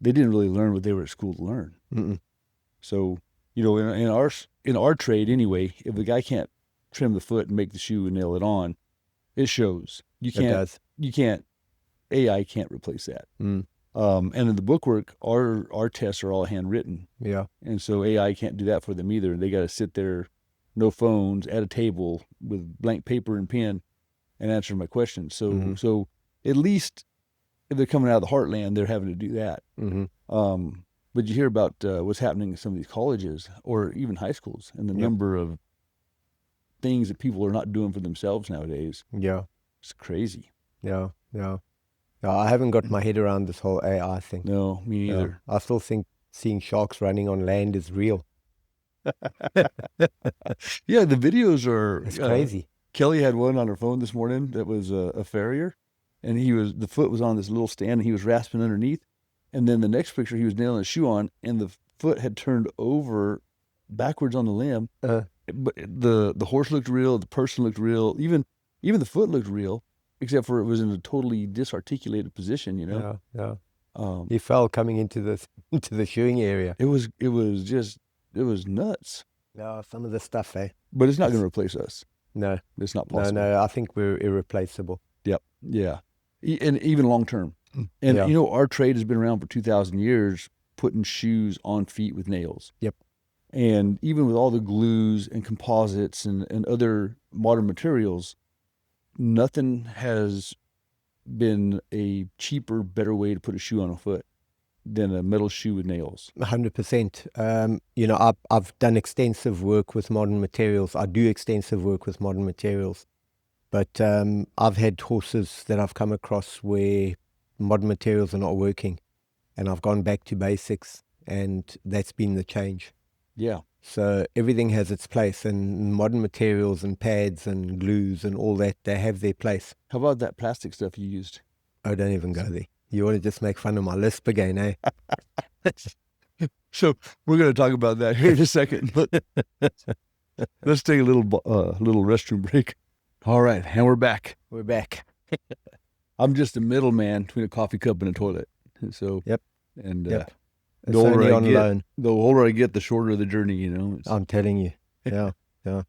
they didn't really learn what they were at school to learn. So, in our trade anyway, if the guy can't trim the foot and make the shoe and nail it on, it shows. AI can't replace that. And in the bookwork, our tests are all handwritten. Yeah. And so AI can't do that for them either. They got to sit there, no phones, at a table with blank paper and pen and answer my questions. So, so at least if they're coming out of the Heartland, they're having to do that. But you hear about what's happening in some of these colleges or even high schools, and the number of things that people are not doing for themselves nowadays. Yeah. It's crazy. Yeah. I haven't got my head around this whole AI thing. No, me neither. I still think seeing sharks running on land is real. Yeah, the videos are... It's crazy. Kelly had one on her phone this morning that was a farrier, and the foot was on this little stand, and he was rasping underneath. And then the next picture, he was nailing a shoe on, and the foot had turned over backwards on the limb. But the horse looked real, the person looked real, even the foot looked real, except for it was in a totally disarticulated position, Yeah. He fell coming into the shoeing area. It was nuts. Yeah, some of the stuff, eh? But it's not going to replace us. No. It's not possible. No, I think we're irreplaceable. Yep. Yeah. And even long term. And our trade has been around for 2,000 years, putting shoes on feet with nails. Yep. And even with all the glues and composites and other modern materials, nothing has been a cheaper, better way to put a shoe on a foot than a metal shoe with nails. 100%. You know, I've done extensive work with modern materials. I do extensive work with modern materials. But I've had horses that I've come across where modern materials are not working. And I've gone back to basics. And that's been the change. Yeah. So everything has its place. And modern materials and pads and glues and all that, they have their place. How about that plastic stuff you used? Oh, don't even go there. You want to just make fun of my lisp again, eh? So we're going to talk about that here in a second. But let's take a little restroom break. All right, and we're back. We're back. I'm just a middleman between a coffee cup and a toilet. So Yep. And Yep. the It's older only I on get, loan. the older I get, the shorter the journey. You know. I'm telling you. Yeah.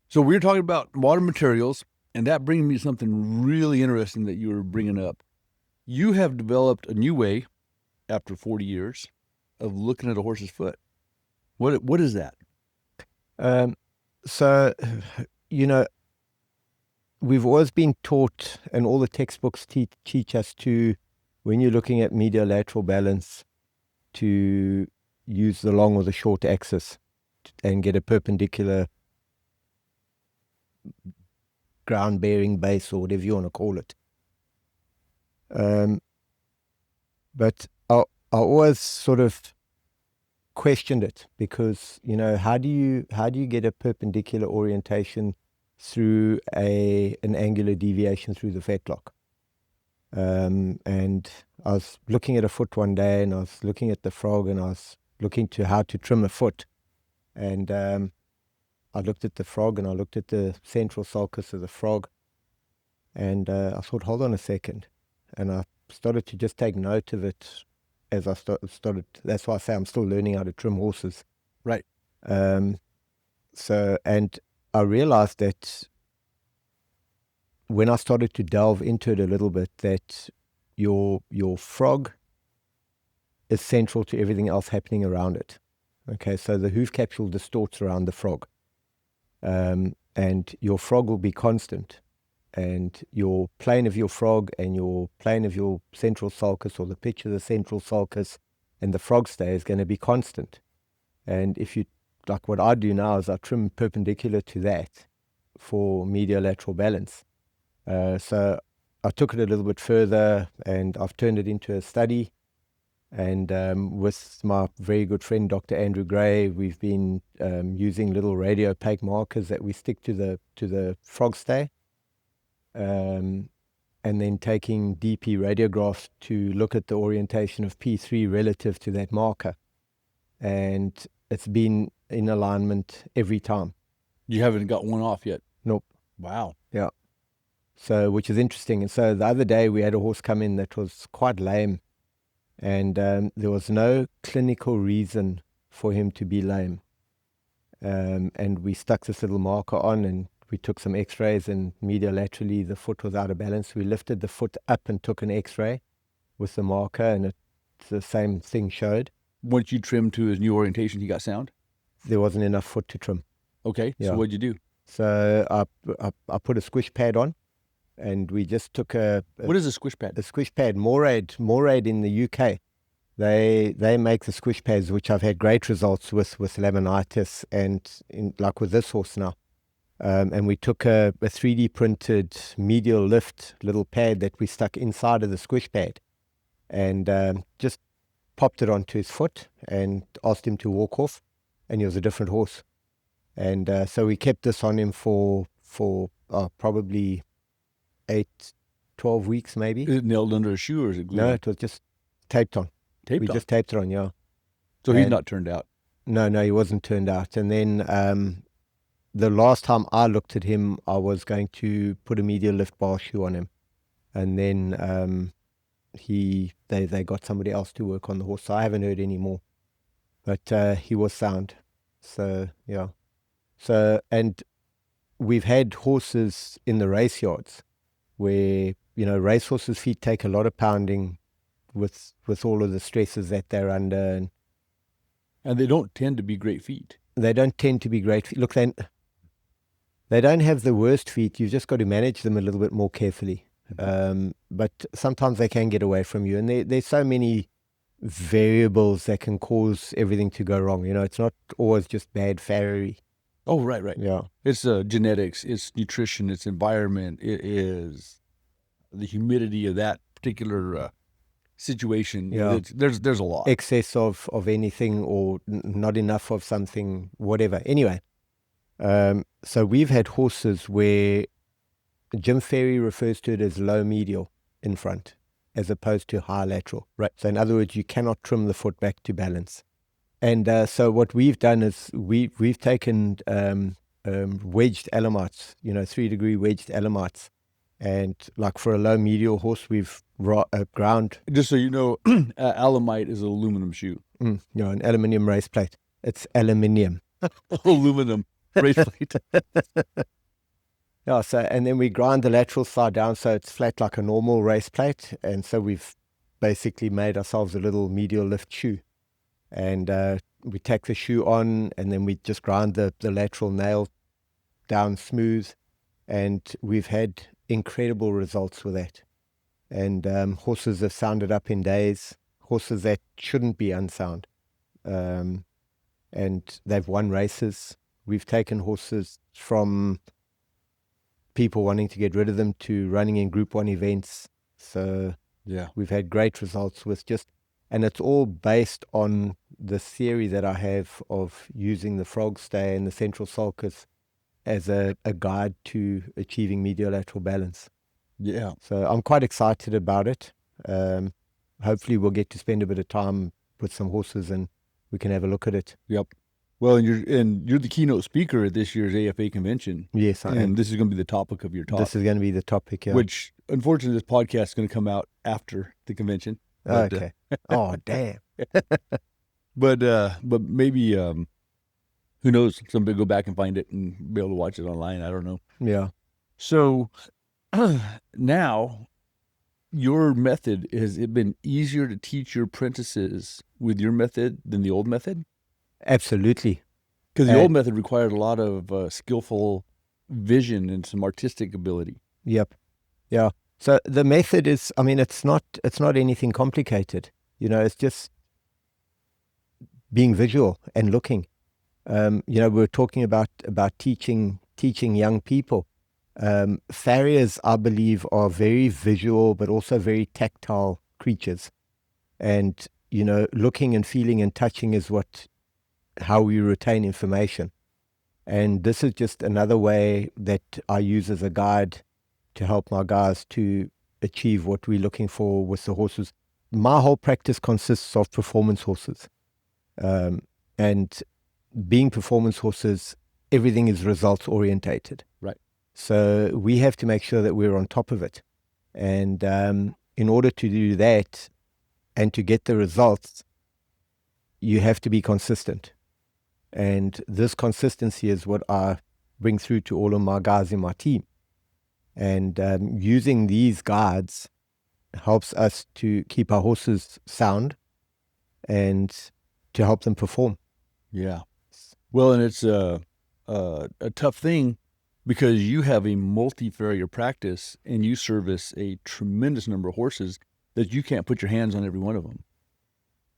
So we were talking about modern materials, and that brings me to something really interesting that you were bringing up. You have developed a new way, after 40 years, of looking at a horse's foot. What is that? So, you know, we've always been taught, and all the textbooks teach us to, when you're looking at medial lateral balance, to use the long or the short axis and get a perpendicular ground bearing base, or whatever you want to call it. But I always sort of questioned it, because, you know, how do you get a perpendicular orientation through an angular deviation through the fetlock? And I was looking at a foot one day, and I was looking at the frog, and I was looking to how to trim a foot. And I looked at the frog, and I looked at the central sulcus of the frog, and I thought, hold on a second. And I started to just take note of it as I started. That's why I say I'm still learning how to trim horses. Right. So, and I realized that when I started to delve into it a little bit, that your frog is central to everything else happening around it. Okay, so the hoof capsule distorts around the frog, and your frog will be constant, and your plane of your frog and your plane of your central sulcus, or the pitch of the central sulcus and the frog stay, is going to be constant. And if you, like what I do now, is I trim perpendicular to that for medial lateral balance. So I took it a little bit further, and I've turned it into a study. And with my very good friend, Dr. Andrew Gray, we've been using little radiopaque markers that we stick to the frog stay, and then taking DP radiographs to look at the orientation of P3 relative to that marker. And it's been in alignment every time. You haven't got one off yet? Nope. Wow. Yeah. So, which is interesting. And so the other day we had a horse come in that was quite lame, and there was no clinical reason for him to be lame. And we stuck this little marker on, and we took some x-rays, and medial-laterally the foot was out of balance. We lifted the foot up and took an x-ray with the marker, and the same thing showed. Once you trimmed to his new orientation, he got sound? There wasn't enough foot to trim. Okay, Yeah. So what'd you do? So I put a squish pad on, and we just took What is a squish pad? a squish pad. Morade in the UK, they make the squish pads, which I've had great results with laminitis, and like with this horse now. And we took a 3D printed medial lift little pad that we stuck inside of the squish pad, and just popped it onto his foot and asked him to walk off, and he was a different horse. And so we kept this on him for probably 8-12 weeks maybe. Is it nailed under a shoe, or is it glued? No, it was just taped on. Taped on? Just taped it on, yeah. So he's and- not turned out? No, he wasn't turned out. And then the last time I looked at him, I was going to put a medial lift bar shoe on him. And then they got somebody else to work on the horse. So I haven't heard any more. But he was sound. So, yeah. So, and we've had horses in the race yards where, you know, racehorses' feet take a lot of pounding with all of the stresses that they're under. And they don't tend to be great feet. They don't tend to be great feet. Look, they don't have the worst feet. You've just got to manage them a little bit more carefully. But sometimes they can get away from you, and there's so many variables that can cause everything to go wrong. It's not always just bad farriery. Oh, right. Yeah. It's genetics, it's nutrition, it's environment, it is the humidity of that particular situation. Yeah. There's a lot. Excess of anything, or not enough of something, whatever. Anyway, so we've had horses where Jim Ferry refers to it as low medial in front as opposed to high lateral. Right. So in other words, you cannot trim the foot back to balance. And so what we've done is we've taken wedged alamites, 3-degree wedged alamites. And like for a low medial horse, we've ground. Just so you know, alamite is an aluminum shoe. An aluminium race plate. It's aluminium. Aluminum race plate. Yeah, so, and then we grind the lateral side down so it's flat like a normal race plate. And so we've basically made ourselves a little medial lift shoe. And we take the shoe on, and then we just grind the lateral nail down smooth. And we've had incredible results with that. And horses have sounded up in days, horses that shouldn't be unsound. And they've won races. We've taken horses from people wanting to get rid of them to running in Group 1 events. So yeah, we've had great results with and it's all based on the theory that I have of using the frog stay and the central sulcus as a guide to achieving medial lateral balance. Yeah. So I'm quite excited about it. Hopefully we'll get to spend a bit of time with some horses and we can have a look at it. Yep. Well, and you're the keynote speaker at this year's AFA convention. Yes, I am. And this is going to be the topic of your talk. This is going to be the topic, yeah. Which, unfortunately, this podcast is going to come out after the convention. But, okay. Oh, damn. But maybe, who knows? Somebody go back and find it and be able to watch it online. I don't know. Yeah. So now, your method, has it been easier to teach your apprentices with your method than the old method? Absolutely. Because the old method required a lot of skillful vision and some artistic ability. Yep. Yeah. So the method is, it's not anything complicated. It's just being visual and looking. We're talking about teaching young people. Farriers, I believe, are very visual, but also very tactile creatures. And, looking and feeling and touching is how we retain information. And this is just another way that I use as a guide to help my guys to achieve what we're looking for with the horses. My whole practice consists of performance horses. And being performance horses, everything is results orientated. Right. So we have to make sure that we're on top of it. And in order to do that and to get the results, you have to be consistent. And this consistency is what I bring through to all of my guys in my team. And using these guides helps us to keep our horses sound and to help them perform. Yeah. Well, and it's a tough thing because you have a multi-farrier practice and you service a tremendous number of horses that you can't put your hands on every one of them.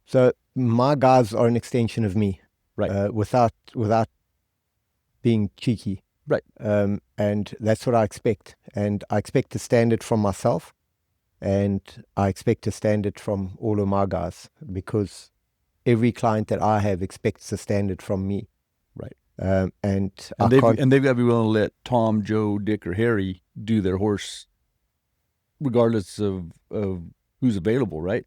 So my guys are an extension of me. Right. Without being cheeky. Right. And that's what I expect. And I expect to stand it from myself, and I expect to stand it from all of my guys, because every client that I have expects to stand it from me. Right. And they've got to be willing to let Tom, Joe, Dick, or Harry do their horse regardless of who's available, right?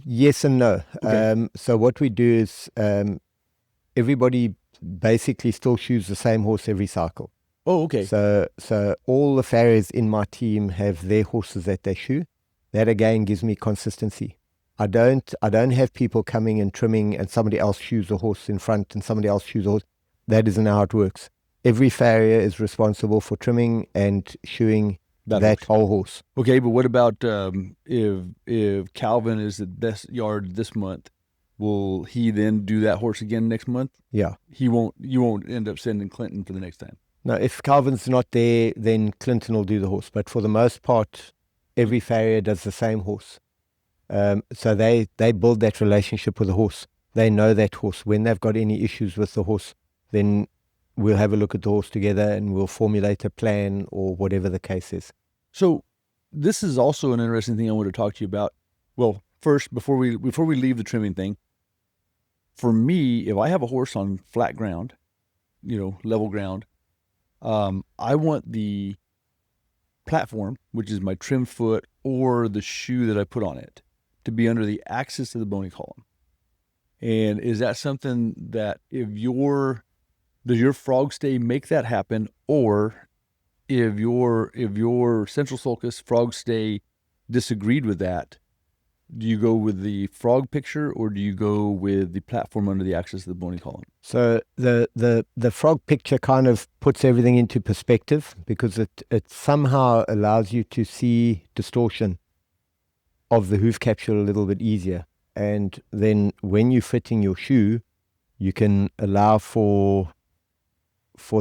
Yes and no. Okay. So what we do is everybody basically still shoes the same horse every cycle. Oh, okay. So all the farriers in my team have their horses that they shoe. That again gives me consistency. I don't have people coming and trimming and somebody else shoes the horse in front and somebody else shoes the horse. That isn't how it works. Every farrier is responsible for trimming and shoeing that whole horse. Okay, but what about if Calvin is at this yard this month? Will he then do that horse again next month? Yeah. You won't end up sending Clinton for the next time. No, if Calvin's not there, then Clinton will do the horse. But for the most part, every farrier does the same horse. So they build that relationship with the horse. They know that horse. When they've got any issues with the horse, then we'll have a look at the horse together and we'll formulate a plan or whatever the case is. So this is also an interesting thing I want to talk to you about. Well, first, before we leave the trimming thing, for me, if I have a horse on flat ground, level ground, I want the platform, which is my trim foot or the shoe that I put on it, to be under the axis of the bony column. And is that something that does your frog stay make that happen, or if your central sulcus frog stay disagreed with that, do you go with the frog picture or do you go with the platform under the axis of the bony column? So the frog picture kind of puts everything into perspective because it somehow allows you to see distortion of the hoof capsule a little bit easier. And then when you're fitting your shoe, you can allow for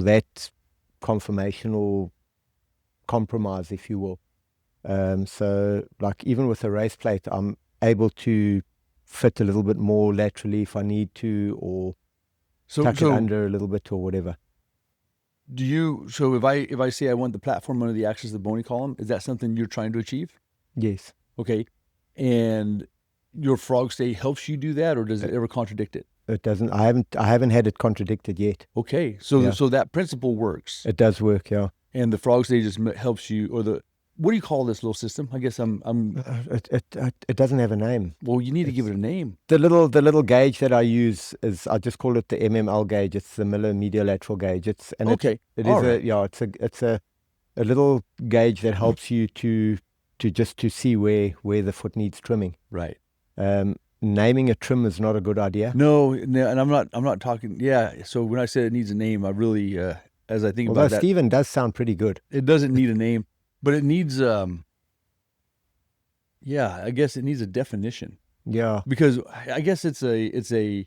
that conformational compromise, if you will. So like even with a race plate, I'm able to fit a little bit more laterally if I need to, or tuck it under a little bit or whatever. So if I say I want the platform under the axis of the bony column, is that something you're trying to achieve? Yes. Okay. And your frog stay helps you do that, or does it ever contradict it? It doesn't. I haven't had it contradicted yet. Okay. So that principle works. It does work, yeah. And the frog stay just helps you, or what do you call this little system? I guess it doesn't have a name. Well, you need to give it a name. The little gauge that I use I just call it the MML gauge. It's the Miller medial lateral gauge. It's a little gauge that helps you to see where the foot needs trimming. Right. Naming a trim is not a good idea. No, and I'm not talking. Yeah. So when I said it needs a name, I really as I think about that. Stephen does sound pretty good. It doesn't need a name. But it needs, I guess it needs a definition. Yeah. Because I guess it's a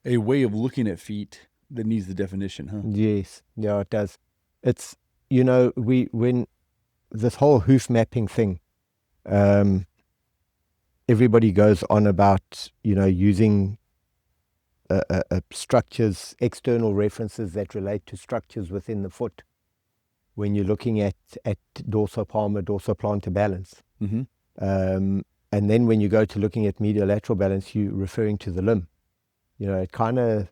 way of looking at feet that needs the definition, huh? Yes. Yeah, it does. It's, when this whole hoof mapping thing, everybody goes on about, using structures, external references that relate to structures within the foot. When you're looking at dorsopalmar, dorsoplantar balance. Mm-hmm. And then when you go to looking at medial lateral balance, you're referring to the limb. It kind of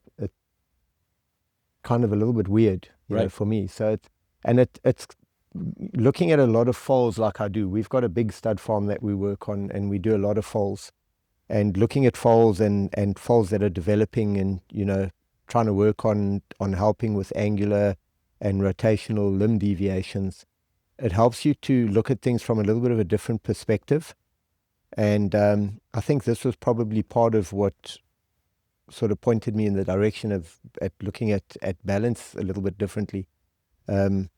a little bit weird, right, for me. So it's looking at a lot of foals like I do. We've got a big stud farm that we work on, and we do a lot of foals. And looking at foals and foals that are developing, and trying to work on helping with angular and rotational limb deviations, it helps you to look at things from a little bit of a different perspective. And I think this was probably part of what sort of pointed me in the direction of looking at balance a little bit differently. And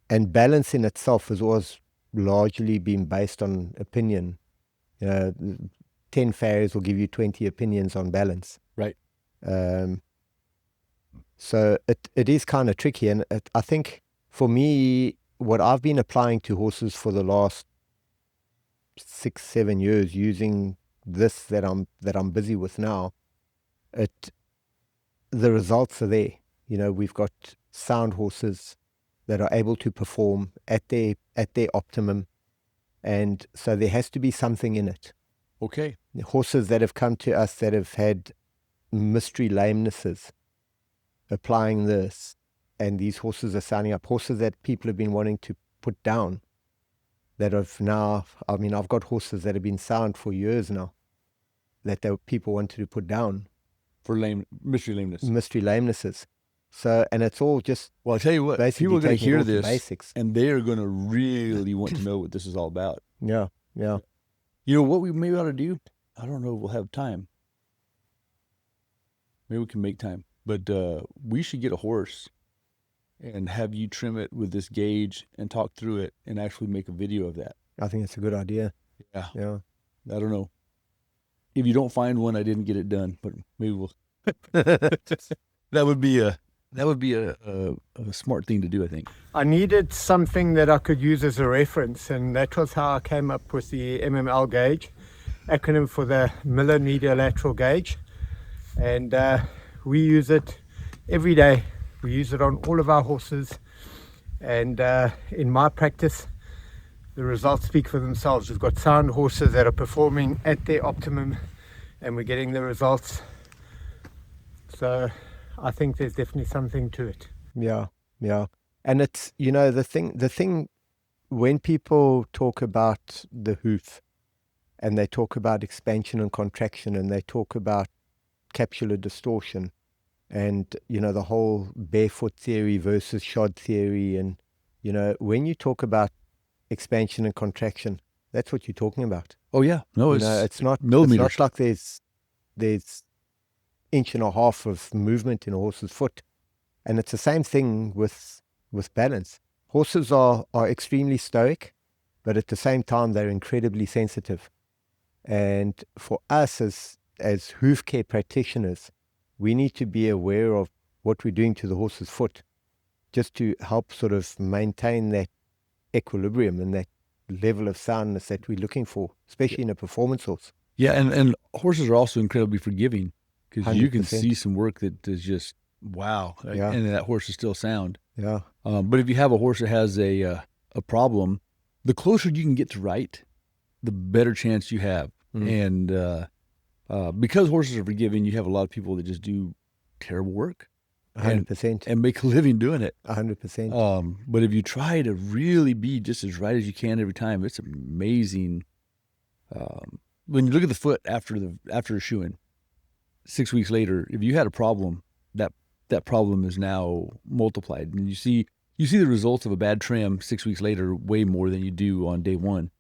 balance in itself has always largely been based on opinion. 10 farriers will give you 20 opinions on balance. Right. So it is kind of tricky, and I think for me, what I've been applying to horses for the last 6-7 years, using this that I'm busy with now, the results are there. We've got sound horses that are able to perform at their optimum, and so there has to be something in it. Okay. The horses that have come to us that have had mystery lamenesses, applying this, and these horses are signing up, horses that people have been wanting to put down, that have now, I've got horses that have been sound for years now, that people wanted to put down. For mystery lamenesses. So, and it's all just, well, I'll tell you what, people are going to hear this, basics, and they are going to really want to know what this is all about. Yeah. What we maybe ought to do, I don't know if we'll have time. Maybe we can make time. But we should get a horse and have you trim it with this gauge and talk through it and actually make a video of that. I think it's a good idea. Yeah. I don't know. If you don't find one, I didn't get it done, but maybe we'll. That would be That would be a smart thing to do, I think. I needed something that I could use as a reference, and that was how I came up with the MML gauge, acronym for the Miller Medial Lateral Gauge. And we use it every day. We use it on all of our horses. And in my practice, the results speak for themselves. We've got sound horses that are performing at their optimum, and we're getting the results. So I think there's definitely something to it. Yeah. And it's, the thing when people talk about the hoof, and they talk about expansion and contraction, and they talk about capsular distortion, and the whole barefoot theory versus shod theory, and when you talk about expansion and contraction, that's what you're talking about. Oh yeah, no, it's not millimeters. It's not like there's inch and a half of movement in a horse's foot, and it's the same thing with balance. Horses are extremely stoic, but at the same time they're incredibly sensitive. And for us as hoof care practitioners, we need to be aware of what we're doing to the horse's foot, just to help sort of maintain that equilibrium and that level of soundness that we're looking for, especially in a performance horse. Yeah, and horses are also incredibly forgiving, because you can 100%. see some work that is just wow, Yeah. and that horse is still sound. Yeah. But if you have a horse that has a problem, the closer you can get to right, the better chance you have. And because horses are forgiving, you have a lot of people that just do terrible work 100%. and make a living doing it. 100%. But if you try to really be just as right as you can every time, it's amazing. When you look at the foot after shoeing, 6 weeks later, if you had a problem, that problem is now multiplied, and you see the results of a bad trim 6 weeks later way more than you do on day one.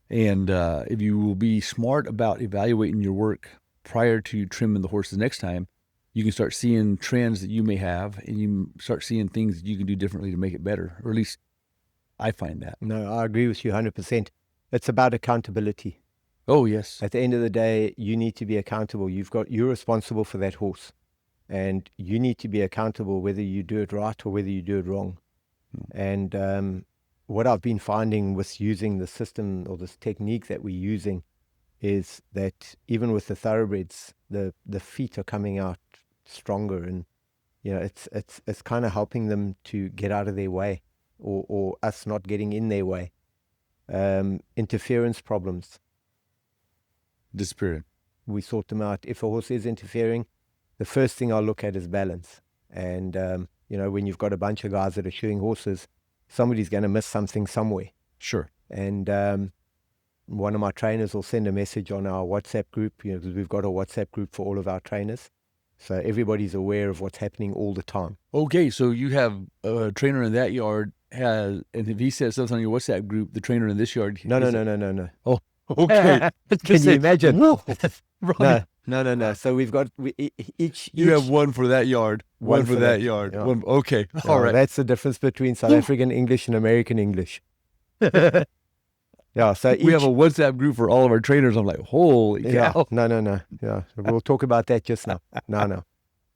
And if you will be smart about evaluating your work prior to trimming the horse the next time, you can start seeing trends that you may have, and you start seeing things that you can do differently to make it better. Or at least I find that. No, I agree with you 100%. It's about accountability. Oh, yes. At the end of the day, you need to be accountable. You're responsible for that horse, and you need to be accountable whether you do it right or whether you do it wrong. And what I've been finding with using the system or this technique that we're using is that even with the thoroughbreds, the feet are coming out stronger, and it's kind of helping them to get out of their way, or us not getting in their way. Interference problems, Disappearing. we sort them out. If a horse is interfering, the first thing I'll look at is balance. And when you've got a bunch of guys that are shoeing horses, somebody's going to miss something somewhere. Sure. And one of my trainers will send a message on our WhatsApp group, because we've got a WhatsApp group for all of our trainers. So everybody's aware of what's happening all the time. Okay, so you have a trainer in that yard and if he says something on your WhatsApp group, the trainer in this yard. No. Oh, okay. Can you imagine? Right. No. So we've got each. You have one for that yard, one for that that, yard. yeah. One, okay, Yeah, all right. That's the difference between South African English and American English. Yeah, so We have a WhatsApp group for all of our trainers. I'm like, holy cow. No. Yeah, we'll talk about that just now. No. No.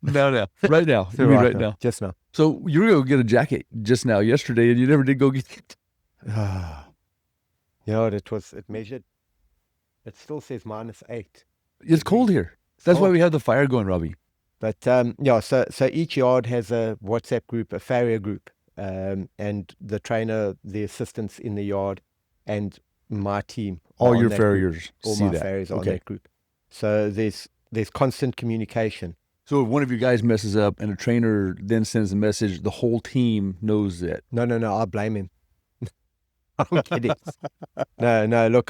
Right now. You mean right now. Just now. So you were going to get a jacket just now yesterday, and you never did go get it. It measured. It still says -8. It's cold here. That's why cold. we have the fire going, Robbie. But so each yard has a WhatsApp group, a Farrier group, and the trainer, the assistants in the yard, and my team. All are on your that group. farriers All see my that. farriers are on Okay. that group. So there's constant communication. So if one of you guys messes up and a trainer then sends a message, the whole team knows that. No, I blame him. I'm kidding. No. Look,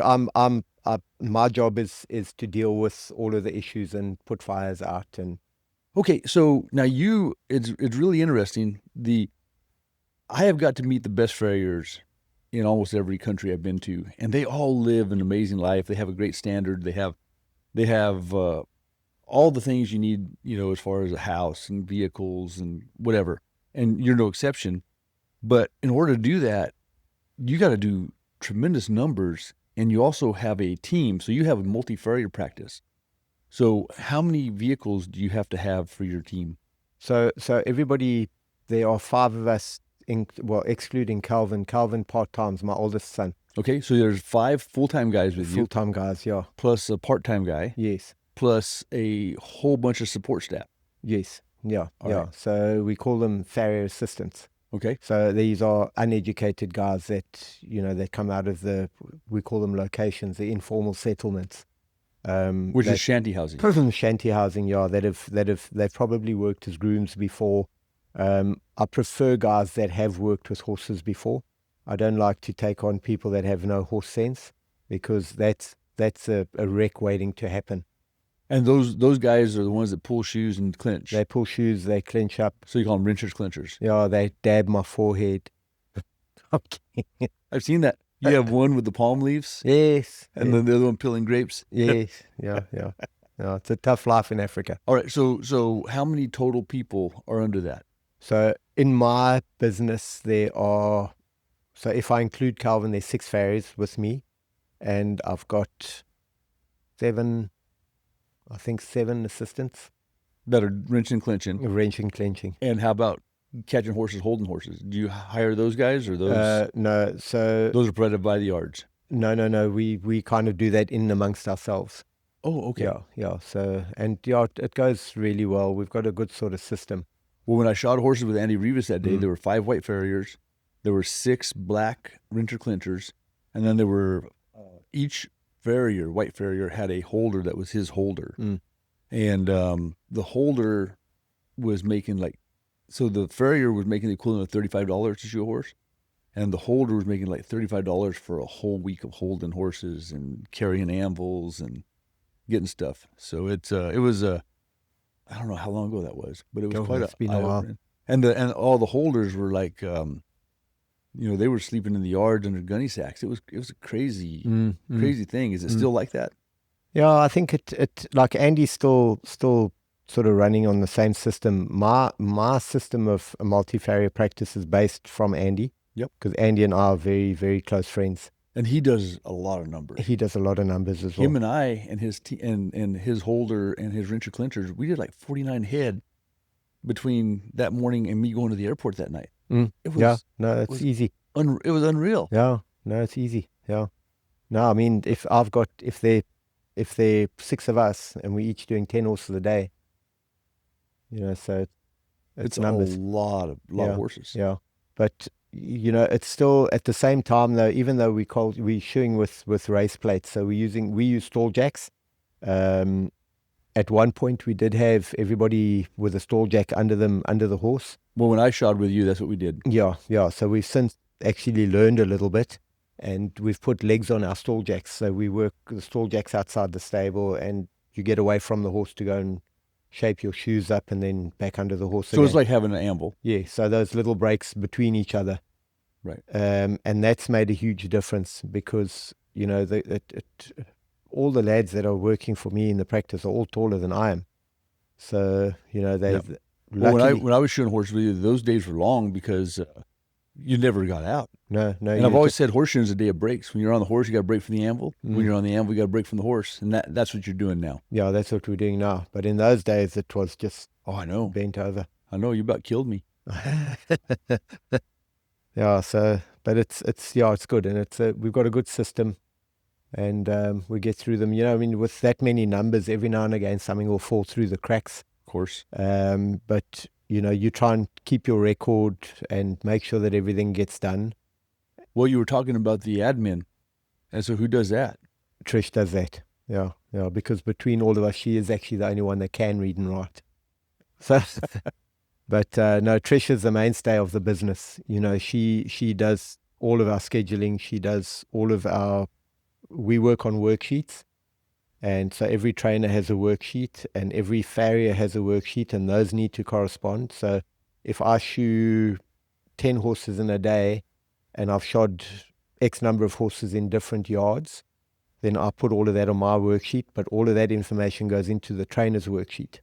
my job is to deal with all of the issues and put fires out. And Okay, so now it's really interesting. I have got to meet the best farriers in almost every country I've been to, and they all live an amazing life. They have a great standard. They have all the things you need, as far as a house and vehicles and whatever. And you're no exception. But in order to do that, you got to do tremendous numbers, and you also have a team. So you have a multi-farrier practice. So how many vehicles do you have to have for your team? So everybody, there are 5 of us, excluding Calvin. Calvin part-time's my oldest son. Okay, so there's 5 full-time guys with you, Full-time guys, yeah. plus a part-time guy, Yes. plus a whole bunch of support staff. Yes. Yeah. All yeah. right. So we call them Farrier assistants. Okay. So these are uneducated guys that, that come out of we call them locations, the informal settlements. Which is shanty housing. Shanty housing, yeah, they've probably worked as grooms before. I prefer guys that have worked with horses before. I don't like to take on people that have no horse sense, because that's a wreck waiting to happen. And those guys are the ones that pull shoes and clinch. They pull shoes, they clinch up. So you call them wrenchers, clinchers. Yeah, they dab my forehead. Okay. I've seen that. You have one with the palm leaves, Yes. and then the other one peeling grapes. Yes. Yeah. It's a tough life in Africa. All right. So how many total people are under that? So in my business, so if I include Calvin, there's 6 farriers with me, and I've got 7 assistants. That are wrenching, clinching. Wrenching, clinching. And how about catching horses, holding horses? Do you hire those guys, or those? No. So Those are provided by the yards. no. We kind of do that in amongst ourselves. Oh, okay. Yeah. So, and yeah, it goes really well. We've got a good sort of system. Well, when I shot horses with Andy Rivas that day, there were 5 white farriers, there were 6 black wrencher clinchers, and then there were each farrier, white farrier, had a holder that was his holder. And the holder was making so the farrier was making the equivalent of $35 to shoe a horse, and the holder was making like $35 for a whole week of holding horses and carrying anvils and getting stuff. So it was I don't know how long ago that was, but it was It's been a while. And all the holders were like, they were sleeping in the yards under gunny sacks. It was a crazy thing. Is it still like that? Yeah, I think it like Andy's still sort of running on the same system. My system of multi-farrier practice is based from Andy. Yep. Because Andy and I are very, very close friends. And he does a lot of numbers. He does a lot of numbers as well. Him and I and his and his holder and his wrencher clinchers, we did like 49 head between that morning and me going to the airport that night. It was, it's easy. It was unreal. Yeah, no, it's easy. Yeah. No, I mean, if they're 6 of us and we're each doing 10 horses a day, so it's numbers. A lot of horses. Yeah. But, it's still at the same time though, even though we're shoeing with race plates, so we use stall jacks. At one point we did have everybody with a stall jack under the horse. Well, when I shod with you, that's what we did. Yeah. So we've since actually learned a little bit, and we've put legs on our stall jacks. So we work the stall jacks outside the stable, and you get away from the horse to go and shape your shoes up and then back under the horse. So it's like having an amble. Yeah, so those little breaks between each other. Right. And that's made a huge difference, because, all the lads that are working for me in the practice are all taller than I am. So, they've... Well, when I was shooting horses with you, those days were long because you never got out. No. And I've always said horseshoeing is a day of breaks. When you're on the horse, you got to break from the anvil. When you're on the anvil, you got to break from the horse. And that's what you're doing now. Yeah, that's what we're doing now. But in those days, it was just I know. Bent over. I know. You about killed me. Yeah, so, but it's good. And we've got a good system, and we get through them. With that many numbers, every now and again, something will fall through the cracks. Of course. But, you try and keep your record and make sure that everything gets done. Well, you were talking about the admin. And so who does that? Trish does that. Yeah, because between all of us, she is actually the only one that can read and write. So, but no, Trish is the mainstay of the business. She does all of our scheduling. She does all of we work on worksheets. And so every trainer has a worksheet, and every farrier has a worksheet, and those need to correspond. So if I shoe 10 horses in a day and I've shod X number of horses in different yards, then I put all of that on my worksheet, but all of that information goes into the trainer's worksheet.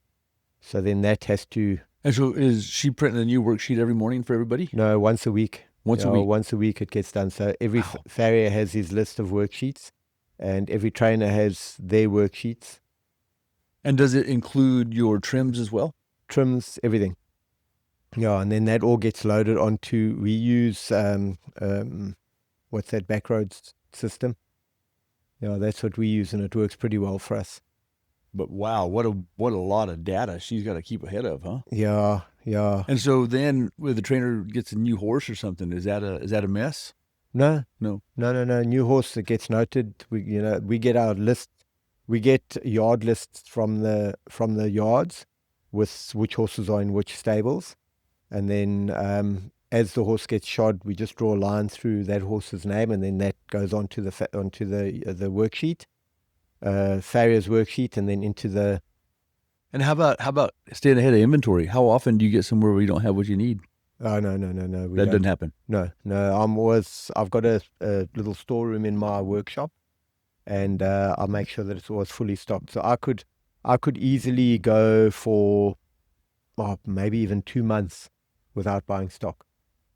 So then that has to... And so is she printing a new worksheet every morning for everybody? No, once a week. Once a week? Once a week it gets done. So every farrier has his list of worksheets, and every trainer has their worksheets. And does it include your trims as well? Trims, everything. Yeah, and then that all gets loaded onto. We use what's that, backroads system? Yeah, that's what we use, and it works pretty well for us. But wow, what a lot of data she's got to keep ahead of, huh? Yeah, yeah. And so then, when the trainer gets a new horse or something, is that a mess? No, No. no. New horse that gets noted. We get our list. We get yard lists from the yards with which horses are in which stables, and then as the horse gets shod, we just draw a line through that horse's name, and then that goes onto the worksheet, Farrier's worksheet, and then into the. And how about staying ahead of inventory? How often do you get somewhere where you don't have what you need? Oh no. That doesn't happen. No. I've got a little storeroom in my workshop, and I'll make sure that it's always fully stocked. So I could easily go for maybe even 2 months without buying stock.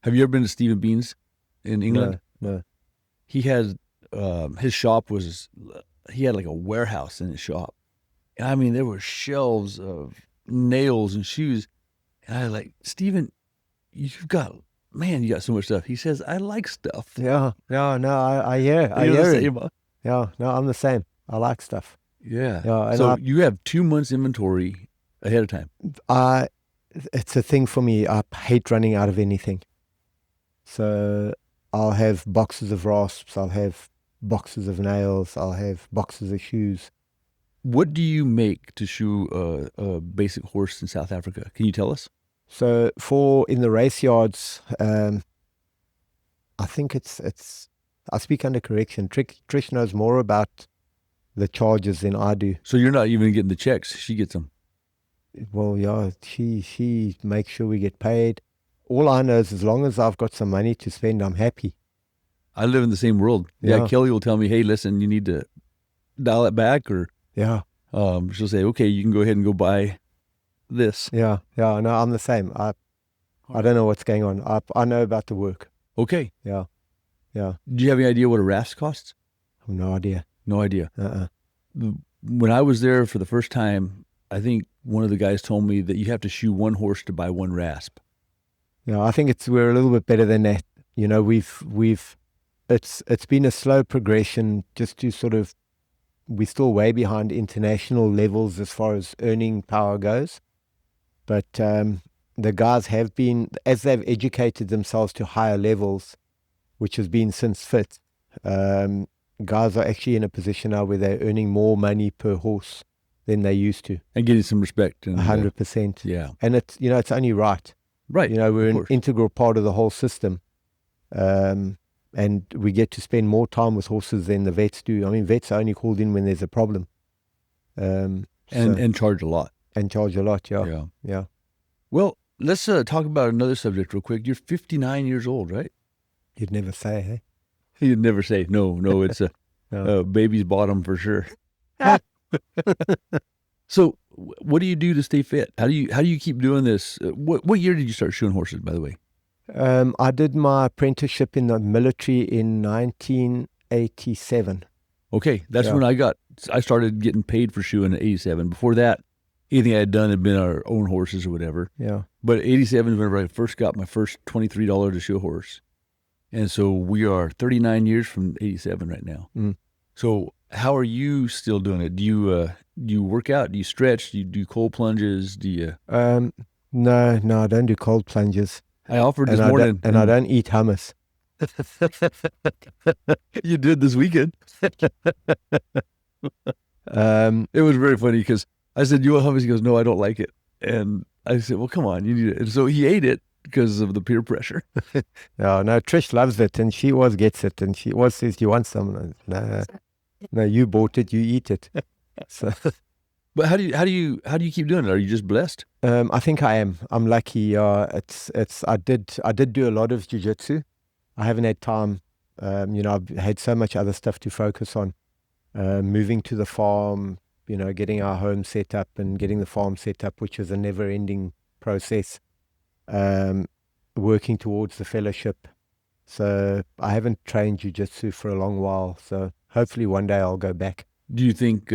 Have you ever been to Stephen Bean's in England? No. He has his shop was, he had like a warehouse in his shop. I mean, there were shelves of nails and shoes. And I was like, Stephen, you got so much stuff. He says, I like stuff. Yeah. No, I hear. I You're the hear it. same, huh? Yeah. No, I'm the same. I like stuff. Yeah. Yeah. And So you have 2 months inventory ahead of time. it's a thing for me. I hate running out of anything. So I'll have boxes of rasps. I'll have boxes of nails. I'll have boxes of shoes. What do you make to shoe a basic horse in South Africa? Can you tell us? So in the race yards, I think it's. I speak under correction. Trish knows more about the charges than I do. So you're not even getting the checks. She gets them. Well, yeah, she makes sure we get paid. All I know is as long as I've got some money to spend, I'm happy. I live in the same world. Yeah, Yeah. Kelly will tell me, hey, listen, you need to dial it back, or Yeah, she'll say, okay, you can go ahead and go buy this. yeah. No, I'm the same. I don't know what's going on. I know about the work. Okay. Yeah. Do you have any idea what a rasp costs? I have no idea. No idea. Uh-uh. When I was there for the first time, I think one of the guys told me that you have to shoe one horse to buy one rasp. Yeah, I think we're a little bit better than that. You know, it's been a slow progression just to sort of, we're still way behind international levels as far as earning power goes. But the guys have been, as they've educated themselves to higher levels, which has been since FIT, guys are actually in a position now where they're earning more money per horse than they used to. And getting some respect. 100%. Yeah. And it's only right. Right. You know, we're of an course. integral part of the whole system. And we get to spend more time with horses than the vets do. I mean, vets are only called in when there's a problem. And charge a lot. And charge a lot, yeah. Yeah. Well, let's talk about another subject real quick. You're 59 years old, right? You'd never say, hey? You'd never say, no, it's No. a baby's bottom for sure. So what do you do to stay fit? How do you keep doing this? What year did you start shoeing horses, by the way? I did my apprenticeship in the military in 1987. Okay, that's Yeah. when I started getting paid for shoeing in 87. Before that, anything I had done had been our own horses or whatever. Yeah. But 87 is whenever I first got my first $23 to shoe a horse. And so we are 39 years from 87 right now. Mm. So how are you still doing it? Do you work out? Do you stretch? Do you do cold plunges? Do you? No, I don't do cold plunges. I offered this And morning. I don't eat hummus. You did this weekend. It was very funny because I said, you want hummus? He goes, no, I don't like it. And I said, well, come on, you need it. And so he ate it because of the peer pressure. No, Trish loves it, and she always gets it, and she always says, "Do you want some?" No, you bought it, you eat it. So, But how do you keep doing it? Are you just blessed? I think I am. I'm lucky. I did do a lot of jiu-jitsu. I haven't had time. I've had so much other stuff to focus on. Moving to the farm, getting our home set up and getting the farm set up, which is a never-ending process. Working towards the fellowship. So I haven't trained jiu-jitsu for a long while. So hopefully one day I'll go back. Do you think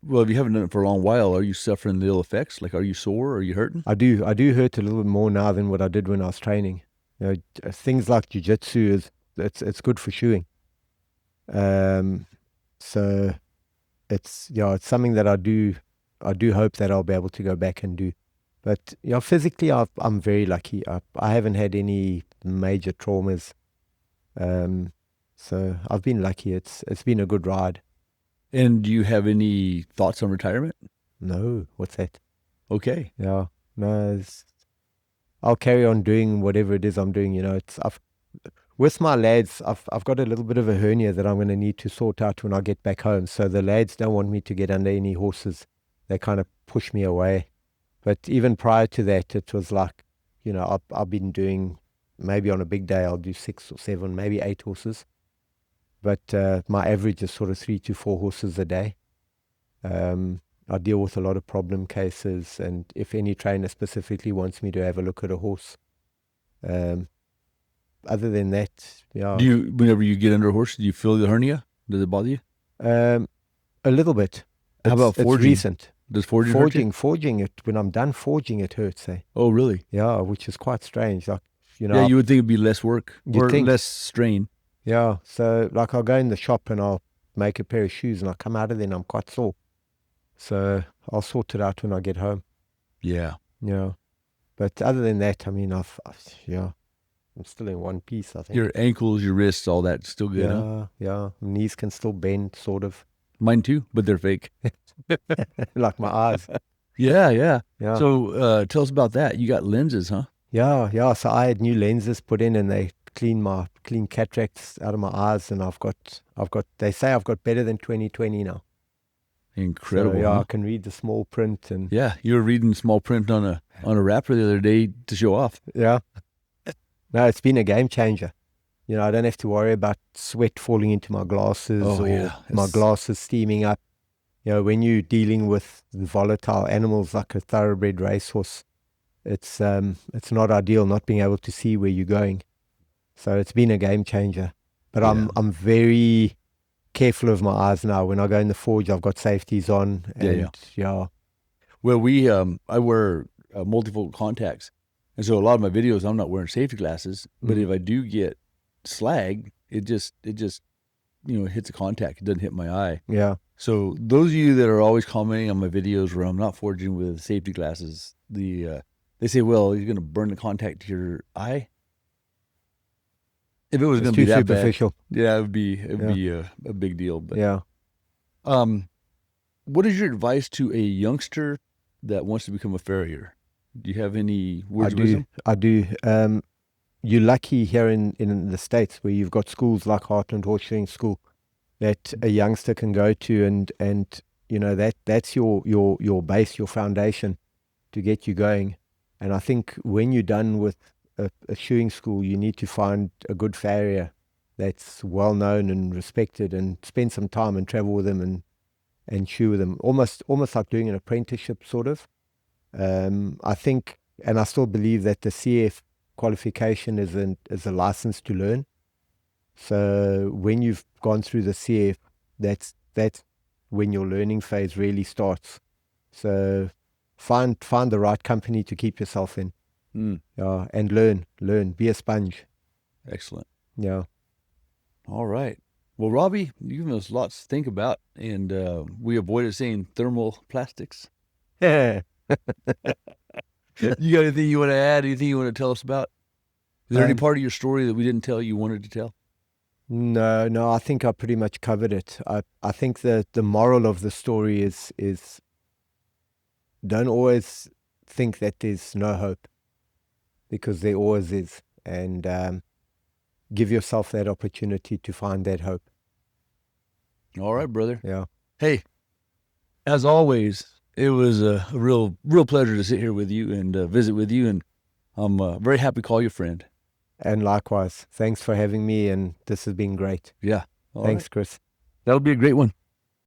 Well, if you haven't done it for a long while, are you suffering the ill effects? Like, are you sore? Are you hurting? I do hurt a little bit more now than what I did when I was training. Things like jiu-jitsu it's good for shoeing. So it's something that I do hope that I'll be able to go back and do. But physically I'm very lucky. I haven't had any major traumas. So I've been lucky. It's been a good ride. And do you have any thoughts on retirement? No, what's that? Okay. Yeah, no, I'll carry on doing whatever it is I'm doing. With my lads, I've got a little bit of a hernia that I'm going to need to sort out when I get back home. So the lads don't want me to get under any horses. They kind of push me away. But even prior to that, it was like, I've been doing, maybe on a big day, I'll do 6 or 7, maybe 8 horses. But my average is sort of 3 to 4 horses a day. I deal with a lot of problem cases, and if any trainer specifically wants me to have a look at a horse. Other than that, yeah. Whenever you get under a horse, do you feel the hernia? Does it bother you? A little bit. How about forging? It's recent. Does forging hurt you? Forging it, when I'm done forging, it hurts, eh? Oh, really? Yeah, which is quite strange. Like, yeah, you would think it'd be less work or less strain. Yeah, so like I'll go in the shop and I'll make a pair of shoes and I'll come out of there and I'm quite sore. So I'll sort it out when I get home. Yeah. Yeah. But other than that, I mean, I'm still in one piece, I think. Your ankles, your wrists, all that still good, huh? Yeah. Knees can still bend, sort of. Mine too, but they're fake. Like my eyes. Yeah. So tell us about that. You got lenses, huh? Yeah. So I had new lenses put in and they clean cataracts out of my eyes, and I've got they say I've got better than 20/20 now. Incredible. So, yeah, huh? I can read the small print and Yeah, you were reading small print on a wrapper the other day to show off. yeah. No, it's been a game changer. I don't have to worry about sweat falling into my glasses my glasses steaming up. When you're dealing with volatile animals like a thoroughbred racehorse, it's not ideal not being able to see where you're going. So it's been a game changer. But I'm very careful of my eyes now. When I go in the forge, I've got safeties on. And yeah. Well, I wear multifocal contacts, and so a lot of my videos I'm not wearing safety glasses. But if I do get slag, it just hits a contact. It doesn't hit my eye. Yeah. So those of you that are always commenting on my videos where I'm not forging with safety glasses, they say, well, you're going to burn the contact to your eye. If it was going to be that superficial. bad, yeah, it would be a big deal. But yeah. What is your advice to a youngster that wants to become a farrier? Do you have any words of wisdom? I do. You're lucky here in the States where you've got schools like Heartland Horseshoeing School that a youngster can go to, and that's your base, your foundation to get you going. And I think when you're done with a shoeing school, you need to find a good farrier that's well known and respected, and spend some time and travel with them and shoe with them, almost like doing an apprenticeship sort of. I think, and I still believe that the CF qualification is a license to learn. So when you've gone through the CF, that's when your learning phase really starts. So find the right company to keep yourself in. And learn, be a sponge. Excellent. Yeah. All right. Well, Robbie, you've given us lots to think about, and we avoided saying thermal plastics. Yeah. You got anything you want to add? Anything you want to tell us about? Is there any part of your story that we didn't tell you wanted to tell? No, I think I pretty much covered it. I think that the moral of the story is don't always think that there's no hope, because there always is. And give yourself that opportunity to find that hope. All right, brother. Yeah. Hey, as always, it was a real pleasure to sit here with you and visit with you, and I'm very happy to call you a friend. And likewise, thanks for having me, and this has been great. Yeah. Thanks, Chris. That'll be a great one.